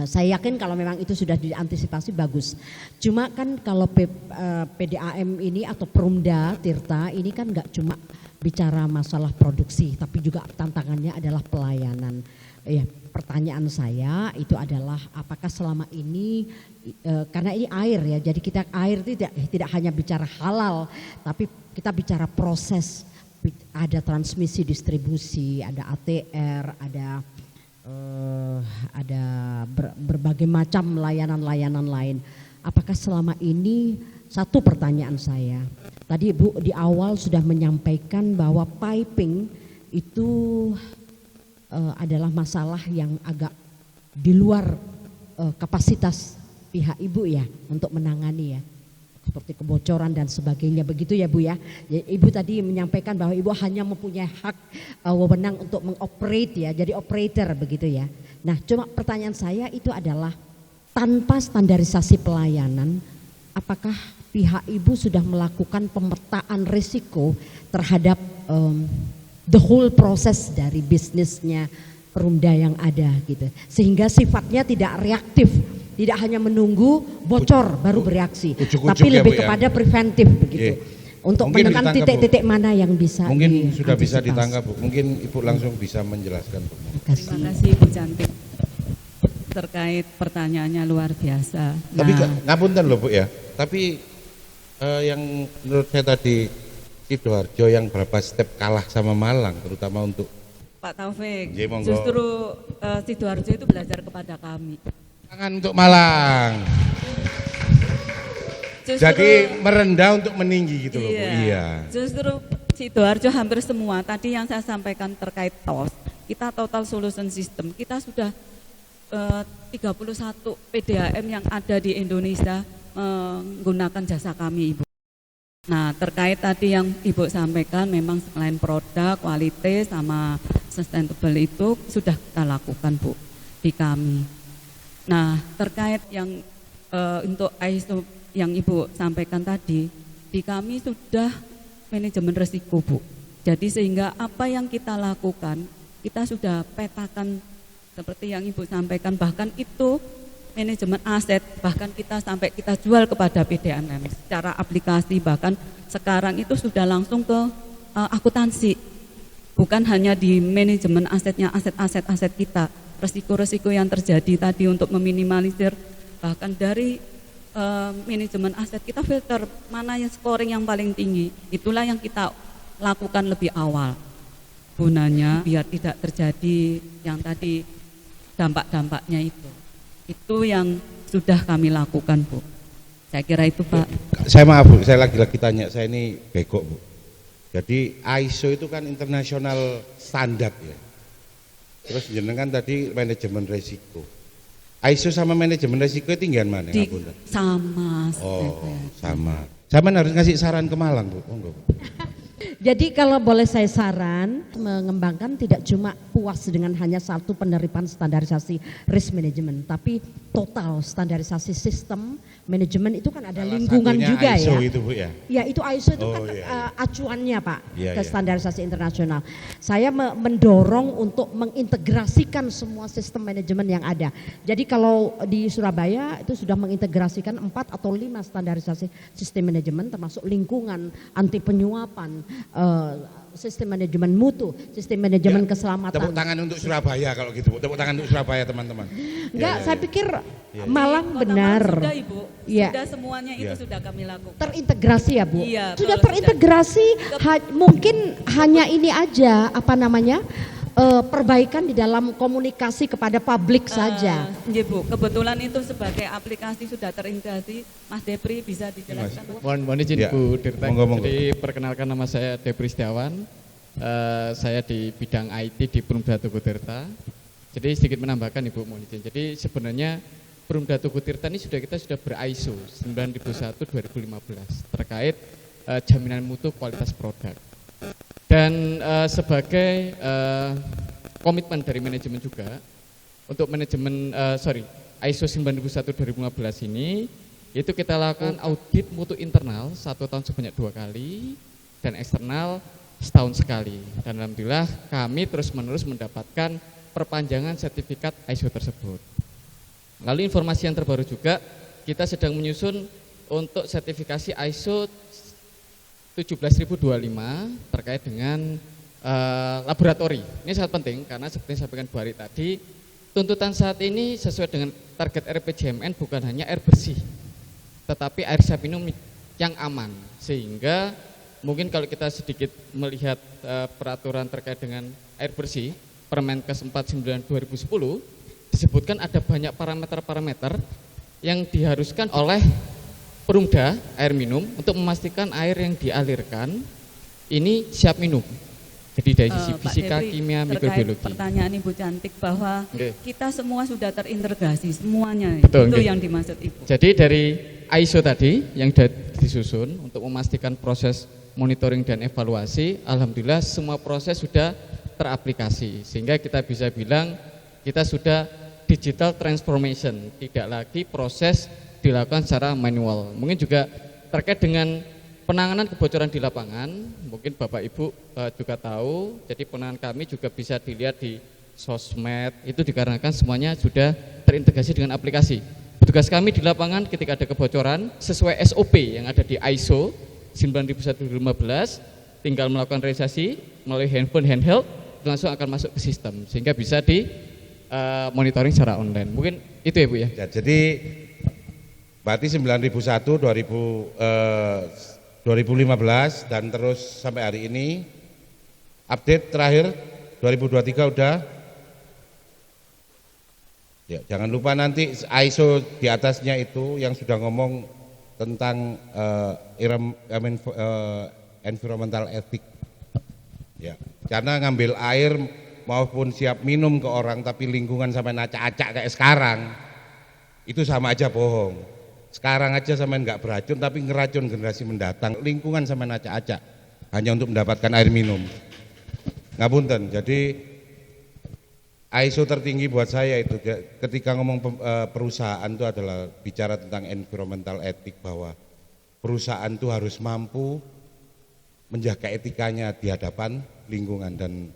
Saya yakin kalau memang itu sudah diantisipasi bagus. Cuma kan kalau PDAM ini atau Perumda Tirta ini kan nggak cuma bicara masalah produksi, tapi juga tantangannya adalah pelayanan. Ya, pertanyaan saya itu adalah apakah selama ini karena ini air ya, jadi kita air tidak hanya bicara halal, tapi kita bicara proses, ada transmisi distribusi, ada ATR, ada berbagai macam layanan-layanan lain. Apakah selama ini, satu pertanyaan saya, tadi Ibu di awal sudah menyampaikan bahwa piping itu adalah masalah yang agak di luar kapasitas pihak Ibu ya untuk menangani ya, seperti kebocoran dan sebagainya begitu ya Bu ya. Ibu tadi menyampaikan bahwa Ibu hanya mempunyai hak wewenang untuk mengoperate ya, jadi operator begitu ya. Nah cuma pertanyaan saya itu adalah tanpa standarisasi pelayanan, apakah pihak Ibu sudah melakukan pemetaan risiko terhadap the whole proses dari bisnisnya Perumda yang ada gitu, sehingga sifatnya tidak reaktif, tidak hanya menunggu bocor baru bereaksi, tapi lebih kepada preventif begitu, untuk menekan titik-titik mana yang bisa mungkin sudah bisa ditangkap Bu, mungkin Ibu langsung bisa menjelaskan Bu. Terima kasih Bu Cantik terkait pertanyaannya luar biasa. Tapi ngapunten loh Bu ya, tapi yang menurut saya tadi Sidoarjo yang berapa step kalah sama Malang, terutama untuk Pak Taufik, justru Sidoarjo itu belajar kepada kami. Jangan untuk Malang. Jadi merendah untuk meninggi gitu loh Bu. Iya. Justru Sidoarjo hampir semua tadi yang saya sampaikan terkait TOS kita total solution system. Kita sudah 31 PDAM yang ada di Indonesia menggunakan jasa kami, Ibu. Nah, terkait tadi yang Ibu sampaikan, memang selain produk, kualitas, sama sustainable itu sudah kita lakukan, Bu, di kami. Nah, terkait yang untuk ISO yang Ibu sampaikan tadi, di kami sudah manajemen risiko, Bu. Jadi sehingga apa yang kita lakukan, kita sudah petakan seperti yang Ibu sampaikan, bahkan itu manajemen aset, bahkan kita sampai kita jual kepada PDAM secara aplikasi, bahkan sekarang itu sudah langsung ke akuntansi, bukan hanya di manajemen asetnya, aset kita, resiko-resiko yang terjadi tadi untuk meminimalisir, bahkan dari manajemen aset kita filter mana yang scoring yang paling tinggi, itulah yang kita lakukan lebih awal, gunanya biar tidak terjadi yang tadi dampak-dampaknya itu yang sudah kami lakukan, Bu. Saya kira itu, Pak. Saya maaf, Bu, saya lagi-lagi tanya, saya ini bego, Bu. Jadi ISO itu kan internasional standar ya. Terus jenengan tadi manajemen risiko. ISO sama manajemen risiko tinggian mana? Sama. Sama. Zaman harus ngasih saran ke Malang, Bu. Monggo, Bu. Jadi kalau boleh saya saran, mengembangkan tidak cuma puas dengan hanya satu penerapan standarisasi risk management, tapi total standarisasi sistem manajemen itu kan ada salah lingkungan juga ISO ya. Itu, Bu, ya. Ya itu ISO itu acuannya, Pak, ke standarisasi internasional. Saya mendorong untuk mengintegrasikan semua sistem manajemen yang ada. Jadi kalau di Surabaya itu sudah mengintegrasikan 4 atau 5 standarisasi sistem manajemen, termasuk lingkungan, anti penyuapan, sistem manajemen mutu, sistem manajemen keselamatan. Tepuk tangan untuk Surabaya kalau gitu, Bu. Tepuk tangan untuk Surabaya, teman-teman. Enggak, saya pikir Malang benar. Sudah, Ibu. Sudah semuanya itu sudah kami lakukan. Terintegrasi ya, Bu. Iya, sudah terintegrasi. Mungkin hanya ini aja perbaikan di dalam komunikasi kepada publik saja. Iya, Bu. Kebetulan itu sebagai aplikasi sudah terintegrasi. Mas Depri bisa dijelaskan? Mohon izin, Bu Dirtek. Jadi perkenalkan, nama saya Depri Setiawan. Saya di bidang IT di Perumda Tugu Tirta. Jadi sedikit menambahkan, Ibu, mohon izin. Jadi sebenarnya Perumda Tugu Tirta ini kita sudah ber-ISO 9001/2015 terkait jaminan mutu kualitas produk. Dan sebagai komitmen dari manajemen juga untuk manajemen ISO 9001/2015 ini, itu kita lakukan audit mutu internal 1 tahun sebanyak 2 kali dan eksternal setahun sekali. Dan alhamdulillah kami terus-menerus mendapatkan perpanjangan sertifikat ISO tersebut. Lalu informasi yang terbaru juga, kita sedang menyusun untuk sertifikasi ISO 17025 terkait dengan laboratori. Ini sangat penting karena seperti yang saya sampaikan Bu Hari tadi, tuntutan saat ini sesuai dengan target RPJMN bukan hanya air bersih, tetapi air siap minum yang aman. Sehingga mungkin kalau kita sedikit melihat peraturan terkait dengan air bersih, Permenkes 49/2010, disebutkan ada banyak parameter-parameter yang diharuskan oleh Perumda air minum untuk memastikan air yang dialirkan ini siap minum. Jadi dari sisi fisika, kimia, mikrobiologi. Pertanyaan Ibu Cantik bahwa kita semua sudah terintegrasi semuanya. Betul, itu yang dimaksud Ibu. Jadi dari ISO tadi yang sudah disusun untuk memastikan proses monitoring dan evaluasi, alhamdulillah semua proses sudah teraplikasi sehingga kita bisa bilang kita sudah digital transformation, tidak lagi proses dilakukan secara manual. Mungkin juga terkait dengan penanganan kebocoran di lapangan, mungkin Bapak Ibu juga tahu, jadi penanganan kami juga bisa dilihat di sosmed, itu dikarenakan semuanya sudah terintegrasi dengan aplikasi. Petugas kami di lapangan ketika ada kebocoran, sesuai SOP yang ada di ISO 9001/2015, tinggal melakukan realisasi melalui handphone handheld, langsung akan masuk ke sistem, sehingga bisa di monitoring secara online. Mungkin itu ya Bu ya. Jadi berarti 9001 2015 dan terus sampai hari ini. Update terakhir 2023 udah. Ya, jangan lupa nanti ISO di atasnya itu yang sudah ngomong tentang environmental ethic. Ya, karena ngambil air maupun siap minum ke orang tapi lingkungan sampai acak-acak kayak sekarang, itu sama aja bohong. Sekarang aja sampai nggak beracun tapi ngeracun generasi mendatang, lingkungan sampai acak-acak hanya untuk mendapatkan air minum. Ngapunten, jadi ISO tertinggi buat saya itu ketika ngomong perusahaan itu adalah bicara tentang environmental etik, bahwa perusahaan itu harus mampu menjaga etikanya di hadapan lingkungan. Dan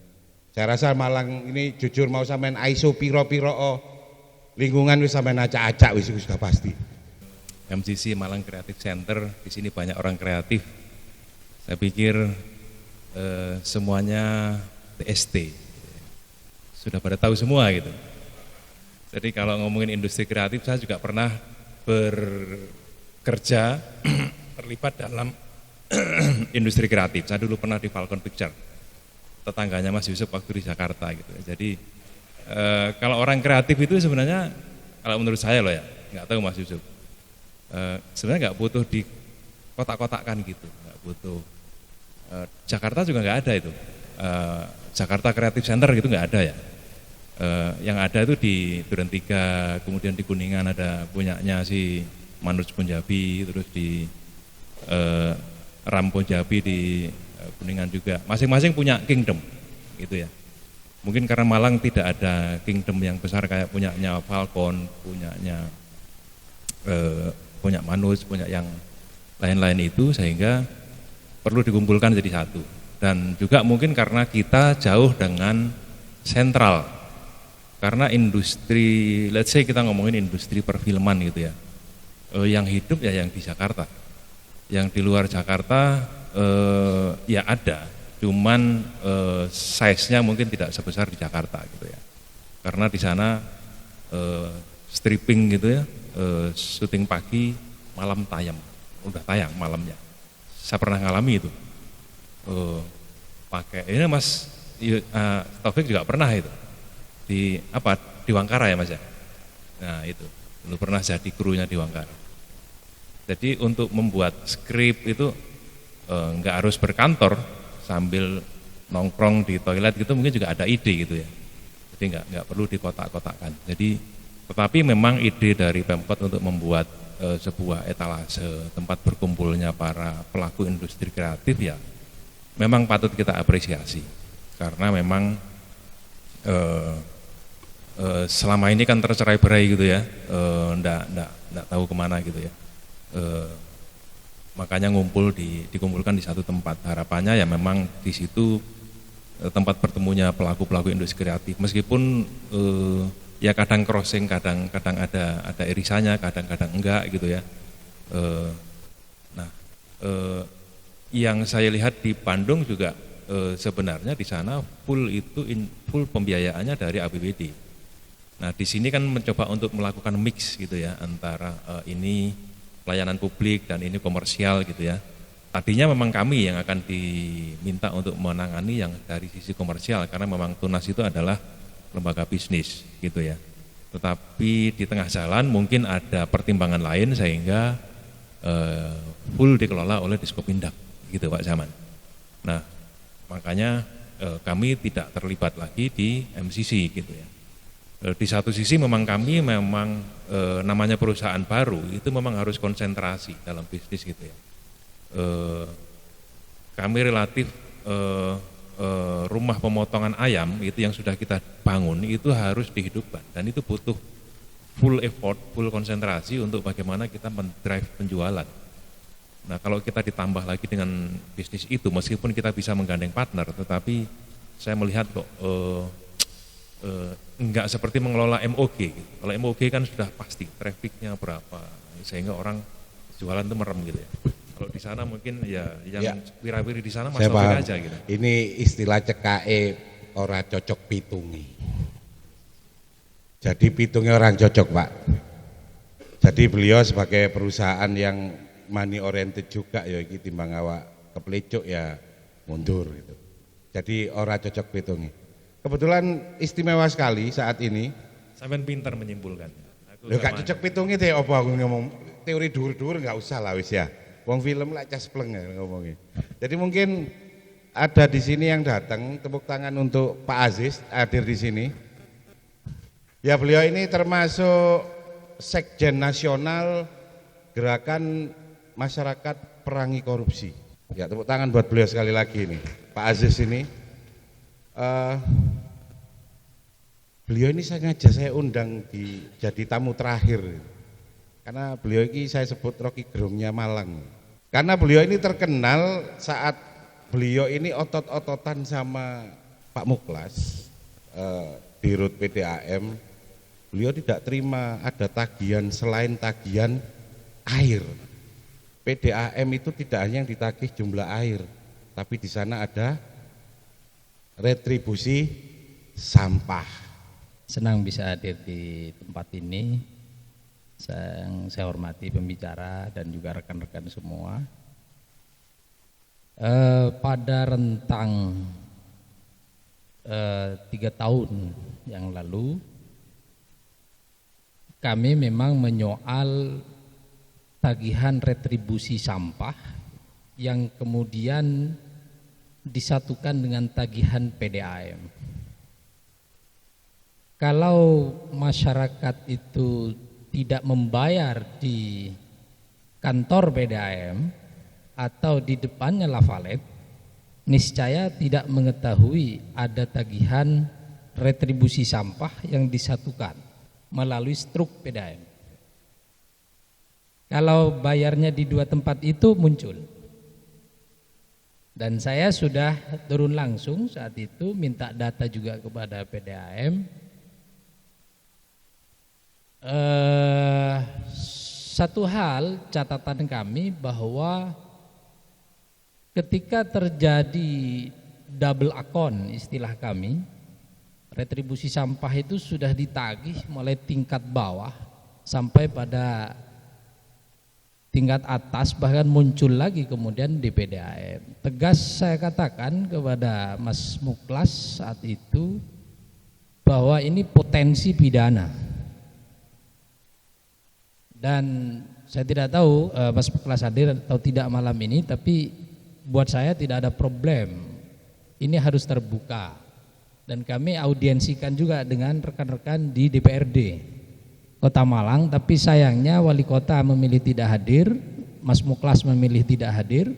saya rasa Malang ini jujur mau sampean ISO piro-piro lingkungan wis sampean acak-acak wis sudah pasti. MCC Malang Creative Center, di sini banyak orang kreatif. Saya pikir semuanya TST. Sudah pada tahu semua gitu. Jadi kalau ngomongin industri kreatif, saya juga pernah bekerja terlibat dalam industri kreatif. Saya dulu pernah di Falcon Picture, tetangganya Mas Yusuf waktu di Jakarta gitu. Jadi kalau orang kreatif itu sebenarnya, kalau menurut saya loh ya, nggak tahu Mas Yusuf, sebenarnya nggak butuh di kotak-kotakan gitu, nggak butuh. Jakarta juga nggak ada itu, Jakarta Creative Center gitu nggak ada ya. Yang ada itu di Duren 3, kemudian di Kuningan ada punyanya si Manoj Punjabi, terus di Ram Punjabi di Kuningan juga. Masing-masing punya kingdom gitu ya. Mungkin karena Malang tidak ada kingdom yang besar kayak punyanya Falcon, punyanya punya Manoj, punya yang lain-lain itu, sehingga perlu dikumpulkan jadi satu. Dan juga mungkin karena kita jauh dengan sentral. Karena industri, let's say kita ngomongin industri perfilman gitu ya, yang hidup ya yang di Jakarta, yang di luar Jakarta ya ada, cuman size-nya mungkin tidak sebesar di Jakarta gitu ya. Karena di sana stripping gitu ya, syuting pagi, malam tayang, udah tayang malamnya. Saya pernah ngalami itu, pakai ini Mas Taufik juga pernah itu. Di Wangkara ya Mas ya. Nah itu dulu pernah jadi krunya di Wangkara. Jadi untuk membuat skrip itu nggak harus berkantor sambil nongkrong di toilet gitu, mungkin juga ada ide gitu ya. Jadi nggak perlu dikotak-kotakan. Jadi tetapi memang ide dari Pemkot untuk membuat sebuah etalase tempat berkumpulnya para pelaku industri kreatif ya memang patut kita apresiasi, karena memang selama ini kan tercerai-berai gitu ya, enggak tahu kemana gitu ya, makanya dikumpulkan di satu tempat. Harapannya ya memang di situ tempat bertemunya pelaku-pelaku industri kreatif, meskipun ya kadang crossing, kadang ada irisannya, kadang-kadang enggak gitu ya. Yang saya lihat di Bandung juga sebenarnya di sana full pembiayaannya dari APBD. Nah di sini kan mencoba untuk melakukan mix gitu ya, antara ini pelayanan publik dan ini komersial gitu ya. Tadinya memang kami yang akan diminta untuk menangani yang dari sisi komersial, karena memang Tunas itu adalah lembaga bisnis gitu ya. Tetapi di tengah jalan mungkin ada pertimbangan lain sehingga full dikelola oleh Diskopindak gitu Pak Zaman. Nah makanya kami tidak terlibat lagi di MCC gitu ya. Di satu sisi memang kami namanya perusahaan baru itu memang harus konsentrasi dalam bisnis gitu ya. Kami relatif rumah pemotongan ayam itu yang sudah kita bangun itu harus dihidupkan, dan itu butuh full effort, full konsentrasi untuk bagaimana kita mendrive penjualan. Nah kalau kita ditambah lagi dengan bisnis itu, meskipun kita bisa menggandeng partner, tetapi saya melihat kok enggak seperti mengelola MOG gitu. Kalau MOG kan sudah pasti trafficnya berapa, sehingga orang jualan itu merem gitu ya. Kalau di sana mungkin ya yang wira-wiri di sana Mas Taufik aja gitu. Ini istilah cekae ora cocok pitungi. Jadi pitungnya orang cocok Pak. Jadi beliau sebagai perusahaan yang money oriented juga ya iki timbang awak keplecuk ya mundur gitu. Jadi ora cocok pitungi. Kebetulan istimewa sekali saat ini. Sampean pintar menyimpulkan. Lho gak cocok pitungi teh apa aku ngomong teori dhuwur-dhuwur enggak usah lah wis ya. Wong film lah cas pleng ya ngomongnya. Jadi mungkin ada di sini yang datang, tepuk tangan untuk Pak Aziz hadir di sini. Ya, beliau ini termasuk Sekjen Nasional Gerakan Masyarakat Perangi Korupsi. Ya, tepuk tangan buat beliau sekali lagi ini, Pak Aziz ini. Beliau ini sengaja saya undang jadi tamu terakhir, karena beliau ini saya sebut Rocky Gerungnya Malang. Karena beliau ini terkenal saat beliau ini otot-ototan sama Pak Muklas di Rut PDAM. Beliau tidak terima ada tagihan selain tagihan air. PDAM itu tidak hanya yang ditagih jumlah air, tapi di sana ada retribusi sampah. Senang bisa hadir di tempat ini. Saya hormati pembicara dan juga rekan-rekan semua. Pada rentang 3 tahun yang lalu, kami memang menyoal tagihan retribusi sampah yang kemudian disatukan dengan tagihan PDAM. Kalau masyarakat itu tidak membayar di kantor PDAM atau di depannya Lavalet, niscaya tidak mengetahui ada tagihan retribusi sampah yang disatukan melalui struk PDAM. Kalau bayarnya di 2 tempat itu muncul. Dan saya sudah turun langsung saat itu minta data juga kepada PDAM. Satu hal catatan kami bahwa ketika terjadi double account istilah kami, retribusi sampah itu sudah ditagih mulai tingkat bawah sampai pada tingkat atas, bahkan muncul lagi kemudian di PDAM. Tegas saya katakan kepada Mas Muklas saat itu bahwa ini potensi pidana. Dan saya tidak tahu Mas Muklas hadir atau tidak malam ini, tapi buat saya tidak ada problem. Ini harus terbuka. Dan kami audiensikan juga dengan rekan-rekan di DPRD Kota Malang, tapi sayangnya wali kota memilih tidak hadir, Mas Muklas memilih tidak hadir,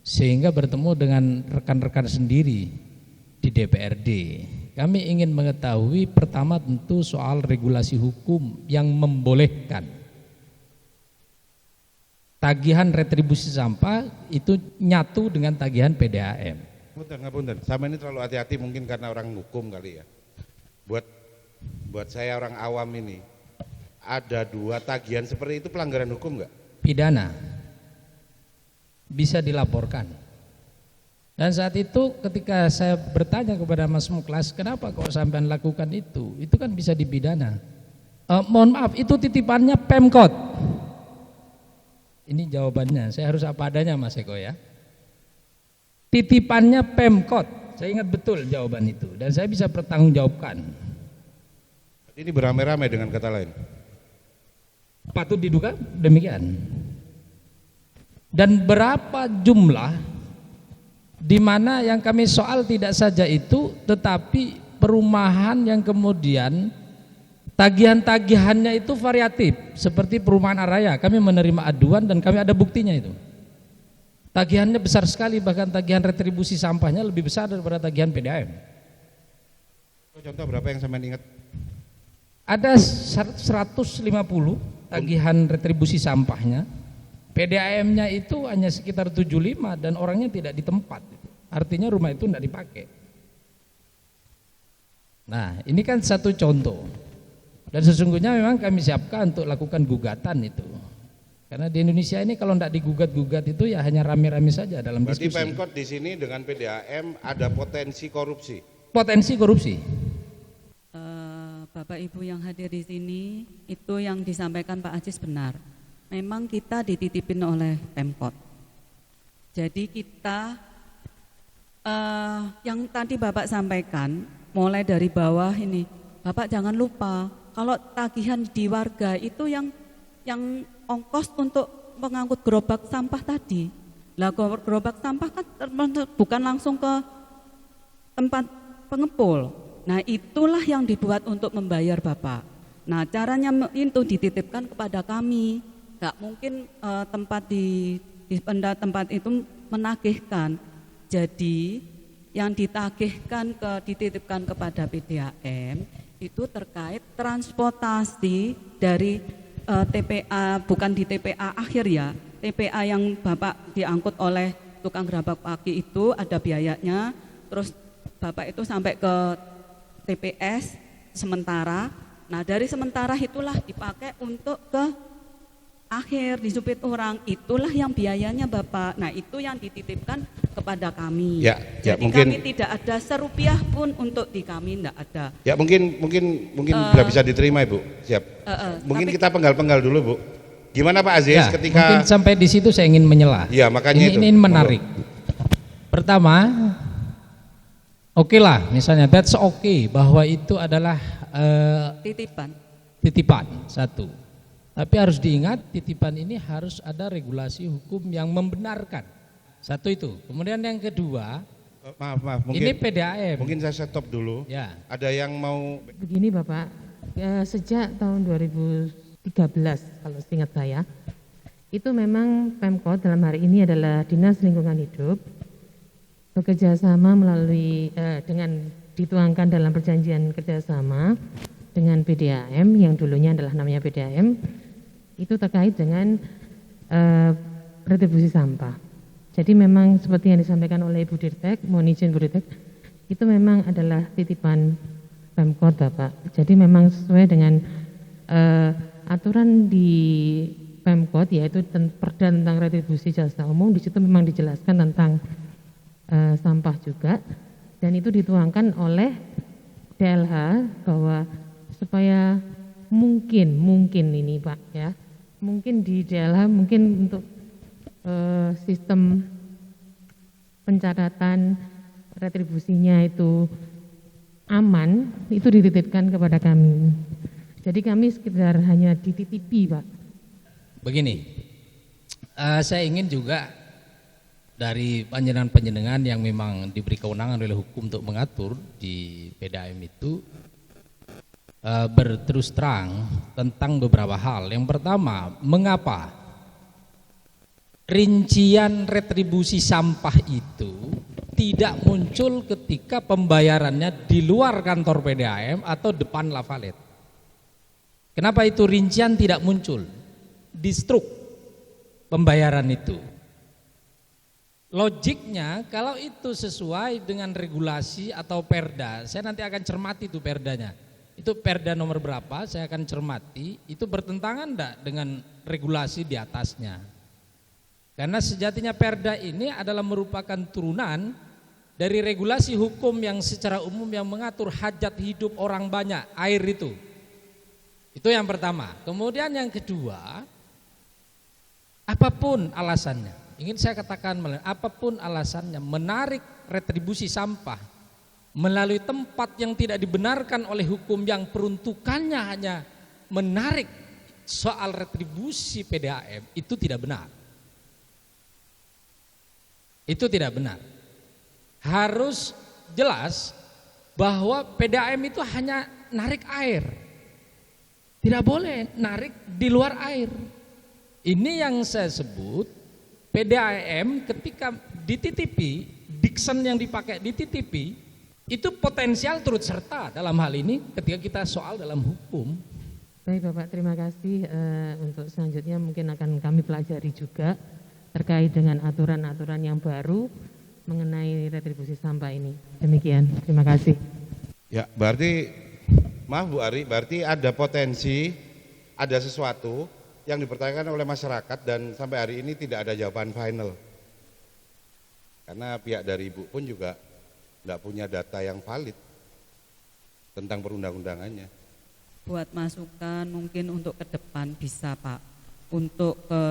sehingga bertemu dengan rekan-rekan sendiri di DPRD. Kami ingin mengetahui pertama tentu soal regulasi hukum yang membolehkan tagihan retribusi sampah itu nyatu dengan tagihan PDAM. Ngapunten, sama ini terlalu hati-hati mungkin karena orang hukum kali ya. Buat saya orang awam ini, ada 2 tagihan seperti itu pelanggaran hukum enggak? Pidana. Bisa dilaporkan. Dan saat itu ketika saya bertanya kepada Mas Muklas, kenapa kok sampean lakukan itu? Itu kan bisa dipidana. Mohon maaf, itu titipannya Pemkot. Ini jawabannya, saya harus apa adanya Mas Eko ya. Titipannya Pemkot, saya ingat betul jawaban itu dan saya bisa pertanggungjawabkan. Ini beramai-ramai dengan kata lain. Patut diduga demikian. Dan berapa jumlah di mana yang kami soal tidak saja itu, tetapi perumahan yang kemudian tagihan-tagihannya itu variatif, seperti perumahan Araya. Kami menerima aduan dan kami ada buktinya itu. Tagihannya besar sekali, bahkan tagihan retribusi sampahnya lebih besar daripada tagihan PDAM. Contoh berapa yang sampean ingat? Ada 150 tagihan retribusi sampahnya. PDAM-nya itu hanya sekitar 75 dan orangnya tidak di tempat. Artinya rumah itu tidak dipakai. Nah, ini kan satu contoh. Dan sesungguhnya memang kami siapkan untuk lakukan gugatan itu. Karena di Indonesia ini kalau tidak digugat-gugat itu ya hanya rame-rame saja dalam Berarti diskusi. Pemkot di sini dengan PDAM ada potensi korupsi. Potensi korupsi. Bapak Ibu yang hadir di sini, itu yang disampaikan Pak Aziz benar. Memang kita dititipin oleh Pemkot. Jadi kita yang tadi Bapak sampaikan, mulai dari bawah ini, Bapak jangan lupa kalau tagihan di warga itu yang ongkos untuk mengangkut gerobak sampah tadi, Lah gerobak sampah kan bukan langsung ke tempat pengepul. Nah itulah yang dibuat untuk membayar Bapak. Nah caranya itu dititipkan kepada kami. Gak mungkin tempat di tempat itu menagihkan. Jadi yang ditagihkan dititipkan kepada PDAM itu terkait transportasi dari TPA, bukan di TPA akhir ya, TPA yang Bapak diangkut oleh tukang gerabak pagi itu ada biayanya, terus Bapak itu sampai ke TPS sementara. Nah dari sementara itulah dipakai untuk ke akhir dijupit orang, itulah yang biayanya Bapak. Nah itu yang dititipkan kepada kami. Ya, jadi mungkin kami tidak ada serupiah pun untuk di kami, tidak ada. Ya mungkin sudah bisa diterima Ibu. Siap. Mungkin kita penggal-penggal dulu Bu. Gimana Pak Aziz Ya, ketika mungkin sampai di situ saya ingin menyela. Ya makanya ini menarik. Pertama, oke lah, misalnya that's okay bahwa itu adalah titipan satu. Tapi harus diingat titipan ini harus ada regulasi hukum yang membenarkan. Satu itu. Kemudian yang kedua, maaf mungkin ini PDAM. Mungkin saya stop dulu. Ya. Ada yang mau Begini Bapak, sejak tahun 2013 kalau seingat saya, itu memang Pemkot dalam hari ini adalah Dinas Lingkungan Hidup bekerja sama melalui dengan dituangkan dalam perjanjian kerjasama dengan PDAM yang dulunya adalah namanya PDAM, itu terkait dengan retribusi sampah. Jadi memang seperti yang disampaikan oleh Ibu Dirtek, mohon izin Bu Dirtek, itu memang adalah titipan Pemkot Bapak. Jadi memang sesuai dengan aturan di Pemkot, yaitu Perda tentang retribusi jasa umum. Di situ memang dijelaskan tentang sampah juga, dan itu dituangkan oleh DLH bahwa supaya mungkin ini Pak ya, mungkin di DLH mungkin untuk sistem pencatatan retribusinya itu aman, itu dititipkan kepada kami. Jadi kami sekedar hanya dititipi Pak. Begini, saya ingin juga dari panjenengan-panjenengan yang memang diberi kewenangan oleh hukum untuk mengatur di PDAM itu berterus terang tentang beberapa hal. Yang pertama, mengapa rincian retribusi sampah itu tidak muncul ketika pembayarannya di luar kantor PDAM atau depan Lavalet? Kenapa itu rincian tidak muncul di struk pembayaran itu? Logiknya kalau itu sesuai dengan regulasi atau perda, saya nanti akan cermati itu perdanya. Itu perda nomor berapa, saya akan cermati, itu bertentangan enggak dengan regulasi di atasnya. Karena sejatinya perda ini adalah merupakan turunan dari regulasi hukum yang secara umum yang mengatur hajat hidup orang banyak, air itu. Itu yang pertama. Kemudian yang kedua, apapun alasannya, ingin saya katakan, apapun alasannya menarik retribusi sampah melalui tempat yang tidak dibenarkan oleh hukum yang peruntukannya hanya menarik soal retribusi PDAM, itu tidak benar. Itu tidak benar. Harus jelas bahwa PDAM itu hanya narik air, tidak boleh narik di luar air. Ini yang saya sebut PDAM ketika dititipi, diksen yang dipakai dititipi, itu potensial turut serta dalam hal ini ketika kita soal dalam hukum. Baik Bapak, terima kasih. Untuk selanjutnya mungkin akan kami pelajari juga terkait dengan aturan-aturan yang baru mengenai retribusi sampah ini. Demikian, terima kasih. Ya, berarti maaf Bu Ari, berarti ada potensi, ada sesuatu yang dipertanyakan oleh masyarakat dan sampai hari ini tidak ada jawaban final. Karena pihak dari Ibu pun juga tidak punya data yang valid tentang perundang-undangannya. Buat masukan mungkin untuk ke depan bisa Pak, untuk ke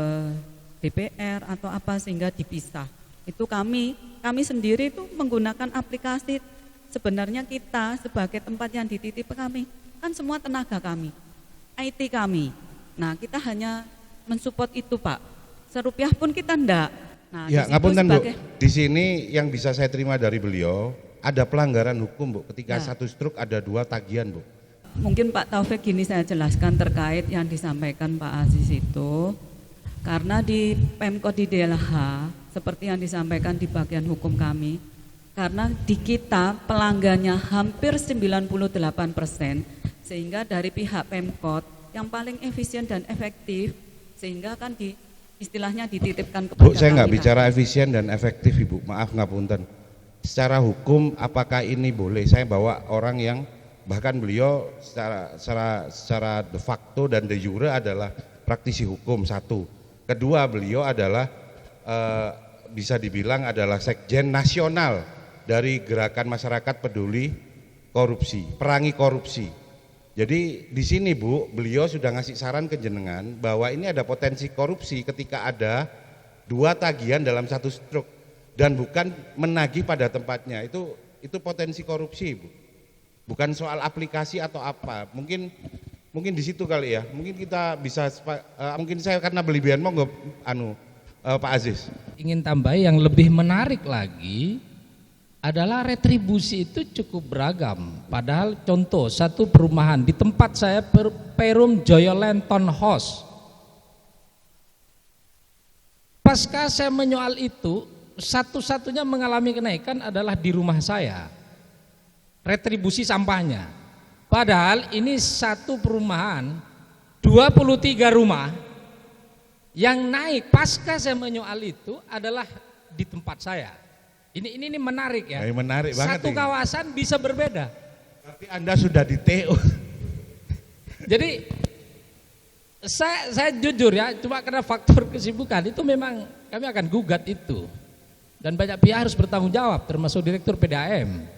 DPR atau apa sehingga dipisah. Itu kami sendiri itu menggunakan aplikasi. Sebenarnya kita sebagai tempat yang dititip kami, kan semua tenaga kami, IT kami. Nah kita hanya mensupport itu Pak, serupiah pun kita enggak. Nah, Ya, di situ ngapunten Bu, sebagai- di sini yang bisa saya terima dari beliau, ada pelanggaran hukum Bu, ketika Ya. satu stroke ada 2 tagihan Bu. Mungkin Pak Taufik gini saya jelaskan terkait yang disampaikan Pak Aziz itu. Karena di Pemkot di DLH, seperti yang disampaikan di bagian hukum kami, karena di kita pelanggannya hampir 98%, sehingga dari pihak Pemkot yang paling efisien dan efektif, sehingga kan istilahnya dititipkan kepada Bu, saya nggak kami. bicara efisien dan efektif Ibu, maaf ngapunten. Secara hukum apakah ini boleh? Saya bawa orang yang bahkan beliau secara de facto dan de jure adalah praktisi hukum, satu. Kedua, beliau adalah bisa dibilang adalah sekjen nasional dari Gerakan Masyarakat Peduli Korupsi, Perangi Korupsi. Jadi di sini Bu, beliau sudah ngasih saran ke jenengan bahwa ini ada potensi korupsi ketika ada 2 tagihan dalam satu stroke dan bukan menagih pada tempatnya. Itu potensi korupsi Bu. Bukan soal aplikasi atau apa. Mungkin di situ kali ya. Mungkin kita bisa mungkin saya karena beli bian mau Pak Aziz. Ingin tambah yang lebih menarik lagi adalah retribusi itu cukup beragam. Padahal contoh satu perumahan di tempat saya Perum Joyoland Townhouse. Pasca saya menyoal itu, satu-satunya mengalami kenaikan adalah di rumah saya. Retribusi sampahnya. Padahal ini satu perumahan 23 rumah yang naik pasca saya menyoal itu adalah di tempat saya. Ini menarik ya. Menarik banget. Satu kawasan bisa berbeda. Tapi Anda sudah di TO. Jadi saya jujur ya, cuma karena faktor kesibukan itu memang kami akan gugat itu. Dan banyak pihak harus bertanggung jawab termasuk Direktur PDAM.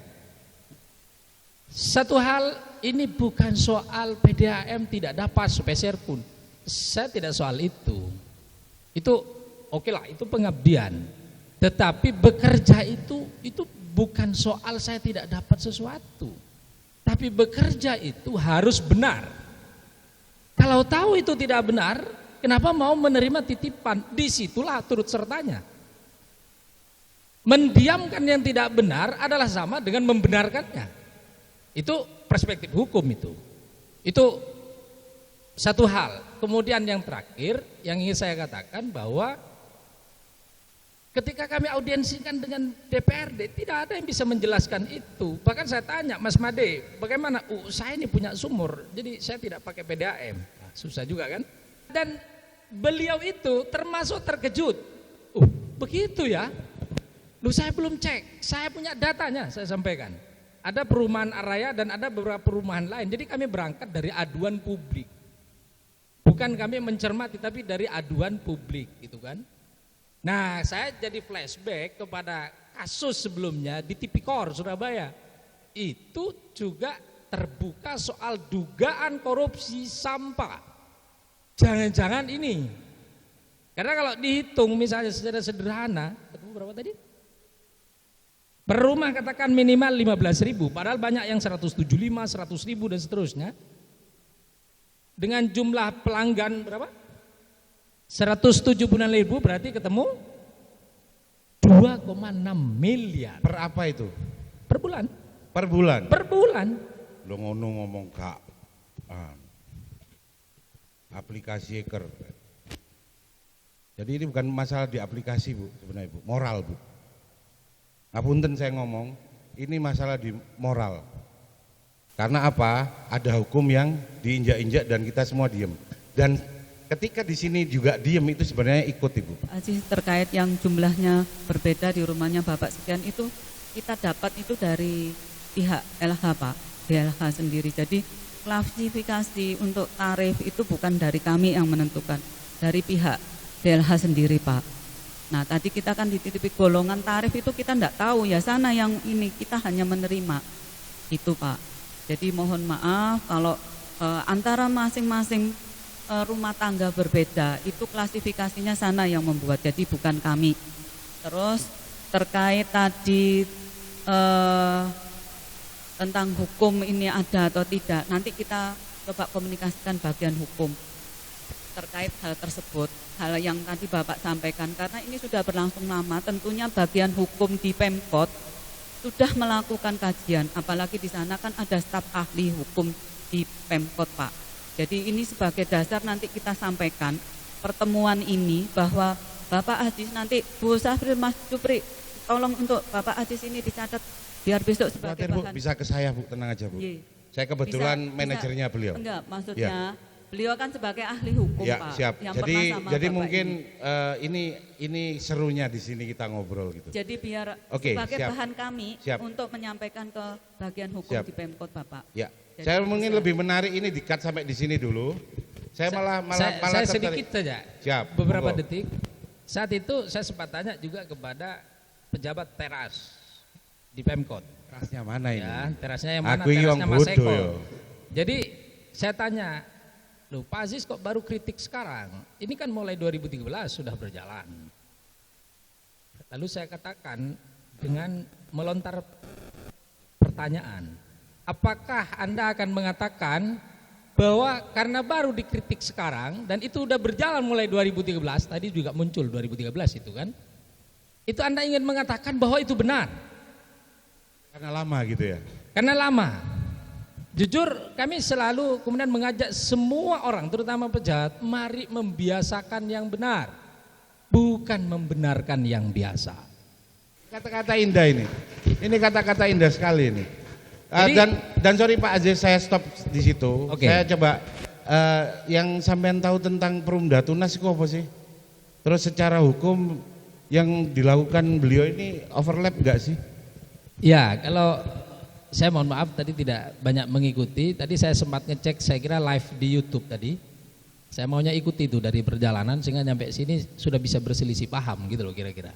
Satu hal, ini bukan soal PDAM tidak dapat spesial pun. Saya tidak soal itu. Itu oke lah, itu pengabdian. Tetapi bekerja itu bukan soal saya tidak dapat sesuatu. Tapi bekerja itu harus benar. Kalau tahu itu tidak benar, kenapa mau menerima titipan? Disitulah turut sertanya. Mendiamkan yang tidak benar adalah sama dengan membenarkannya. Itu perspektif hukum itu. Itu satu hal. Kemudian yang terakhir yang ingin saya katakan bahwa ketika kami audiensikan dengan DPRD, tidak ada yang bisa menjelaskan itu. Bahkan saya tanya, Mas Made, bagaimana? Saya ini punya sumur, jadi saya tidak pakai PDAM. Nah, susah juga kan? Dan beliau itu termasuk terkejut. Begitu ya? Saya belum cek, saya punya datanya, saya sampaikan. Ada perumahan Araya dan ada beberapa perumahan lain. Jadi kami berangkat dari aduan publik. Bukan kami mencermati, tapi dari aduan publik, gitu kan? Nah, saya jadi flashback kepada kasus sebelumnya di Tipikor Surabaya. Itu juga terbuka soal dugaan korupsi sampah. Jangan-jangan ini. Karena kalau dihitung misalnya secara sederhana, berapa tadi? Per rumah katakan minimal 15.000, padahal banyak yang 175, 100.000 dan seterusnya. Dengan jumlah pelanggan berapa? 176.000 berarti ketemu 2,6 miliar. Per apa itu? Per bulan. Per bulan? Per bulan. Lo ngomong kak aplikasi hacker. Jadi ini bukan masalah di aplikasi Bu, sebenarnya Bu, moral Bu. Ngapunten saya ngomong, ini masalah di moral. Karena apa? Ada hukum yang diinjak-injak dan kita semua diem. Dan ketika di sini juga diem itu sebenarnya ikut Ibu. Aziz, terkait yang jumlahnya berbeda di rumahnya Bapak sekian itu kita dapat itu dari pihak LH Pak, DLH sendiri. Jadi klasifikasi untuk tarif itu bukan dari kami yang menentukan, dari pihak DLH sendiri Pak. Nah tadi kita kan dititipi golongan tarif itu kita enggak tahu ya sana yang ini, kita hanya menerima itu Pak. Jadi mohon maaf kalau antara masing-masing rumah tangga berbeda, itu klasifikasinya sana yang membuat, jadi bukan kami. Terus terkait tadi tentang hukum ini ada atau tidak, nanti kita coba komunikasikan bagian hukum. terkait hal tersebut, hal yang tadi Bapak sampaikan, karena ini sudah berlangsung lama, tentunya bagian hukum di Pemkot sudah melakukan kajian, apalagi di sana kan ada staf ahli hukum di Pemkot, Pak. Jadi ini sebagai dasar nanti kita sampaikan pertemuan ini bahwa Bapak Aziz nanti Bu Safril, Mas Jupri, tolong untuk Bapak Aziz ini dicatat biar besok sebagai Bu, bahan. bisa ke saya Bu, tenang aja Bu. Ye. Saya kebetulan Bisa- manajernya beliau. Enggak, maksudnya Ya. beliau kan sebagai ahli hukum, Ya, Pak. siap. Yang Jadi pernah sama Bapak mungkin ini. ini serunya di sini kita ngobrol gitu. Jadi biar Oke, sebagai siap. bahan kami Siap. untuk menyampaikan ke bagian hukum Siap. di Pemkot, Bapak. Ya. Jadi Saya mungkin bisa- lebih menarik ini di-cut sampai di sini dulu. Saya malah saya tertarik. sedikit saja, Siap. beberapa monggo. detik. Saat itu saya sempat tanya juga kepada pejabat teras di Pemkot. Terasnya mana ini? Ya, terasnya yang mana? Aku ini Terasnya wong Mas bodoh, Eko. yo. Jadi saya tanya, loh Pak Aziz kok baru kritik sekarang? Ini kan mulai 2013 sudah berjalan. Lalu saya katakan dengan melontar pertanyaan, apakah Anda akan mengatakan bahwa karena baru dikritik sekarang dan itu udah berjalan mulai 2013, tadi juga muncul 2013 itu kan, itu Anda ingin mengatakan bahwa itu benar? Karena lama gitu ya. Karena lama. Jujur kami selalu kemudian mengajak semua orang terutama pejabat, mari membiasakan yang benar, bukan membenarkan yang biasa. Kata-kata indah ini. Ini kata-kata indah sekali ini. Jadi- Dan sorry Pak Aziz, saya stop di situ. Oke. Saya coba yang sampean tahu tentang Perumda Tunas itu apa sih? Terus secara hukum yang dilakukan beliau ini overlap enggak sih? Ya, kalau saya mohon maaf tadi tidak banyak mengikuti. Tadi saya sempat ngecek, saya kira live di YouTube tadi. Saya maunya ikuti itu dari perjalanan sehingga nyampe sini sudah bisa berselisih paham gitu loh kira-kira.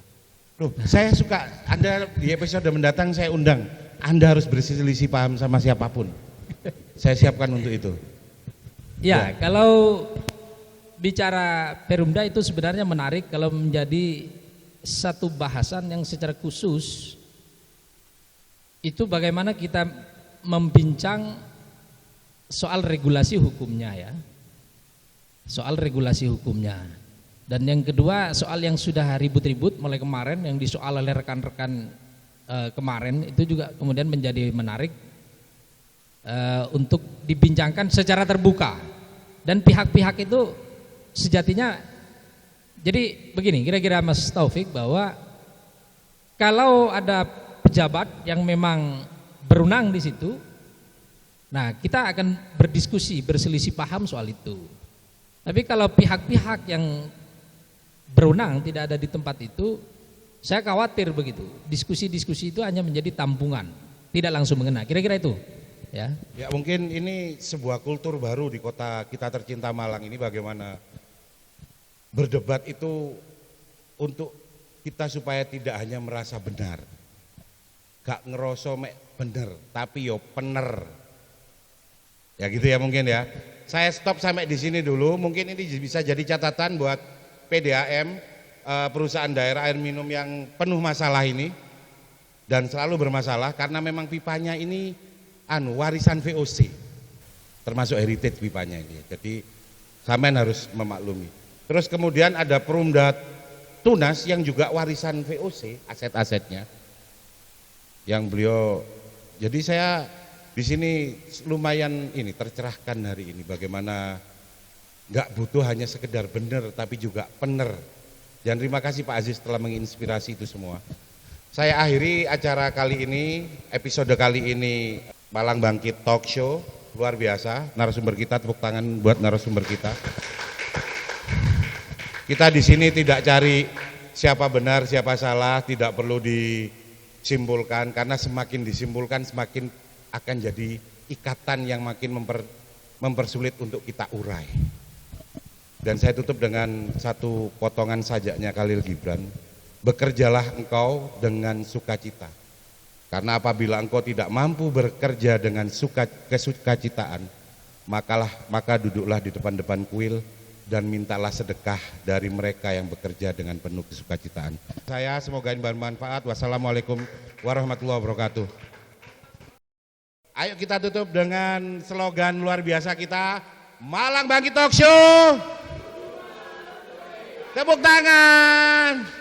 Loh, saya suka Anda di episode mendatang saya undang. Anda harus berselisih paham sama siapapun. Saya siapkan untuk itu. Ya, kalau bicara Perumda itu sebenarnya menarik kalau menjadi satu bahasan yang secara khusus itu bagaimana kita membincang soal regulasi hukumnya ya. Soal regulasi hukumnya. Dan yang kedua soal yang sudah ribut-ribut mulai kemarin yang disoal oleh rekan-rekan kemarin itu juga kemudian menjadi menarik untuk dibincangkan secara terbuka. Dan pihak-pihak itu sejatinya jadi begini kira-kira Mas Taufik bahwa kalau ada pejabat yang memang berwenang di situ, nah kita akan berdiskusi, berselisih paham soal itu. Tapi kalau pihak-pihak yang berwenang tidak ada di tempat itu, saya khawatir begitu. Diskusi-diskusi itu hanya menjadi tampungan, tidak langsung mengena. Kira-kira itu, ya. Ya mungkin ini sebuah kultur baru di kota kita tercinta Malang ini bagaimana berdebat itu untuk kita supaya tidak hanya merasa benar. Gak ngeroso mek bener, tapi yo pener. Ya gitu ya mungkin ya. Saya stop sampai di sini dulu. Mungkin ini bisa jadi catatan buat PDAM, perusahaan daerah air minum yang penuh masalah ini dan selalu bermasalah karena memang pipanya ini warisan VOC, termasuk heritage pipanya ini. Jadi sampean harus memaklumi. Terus kemudian ada Perumda Tunas yang juga warisan VOC, aset-asetnya. Yang beliau, jadi saya di sini lumayan ini tercerahkan hari ini bagaimana nggak butuh hanya sekedar benar tapi juga pener. Dan terima kasih Pak Aziz telah menginspirasi itu semua. Saya akhiri acara kali ini, episode kali ini Malang Bangkit Talk Show, luar biasa. Narasumber kita, tepuk tangan buat narasumber kita. Kita di sini tidak cari siapa benar, siapa salah, tidak perlu disimpulkan karena semakin disimpulkan semakin akan jadi ikatan yang makin mempersulit untuk kita urai. Dan saya tutup dengan satu potongan sajaknya Khalil Gibran. Bekerjalah engkau dengan sukacita. Karena apabila engkau tidak mampu bekerja dengan kesukacitaan, maka duduklah di depan-depan kuil dan mintalah sedekah dari mereka yang bekerja dengan penuh kesukacitaan. Saya semoga ini bermanfaat. Wassalamualaikum warahmatullahi wabarakatuh. Ayo kita tutup dengan slogan luar biasa kita, Malang Bangkit Talk Show. Tepuk tangan.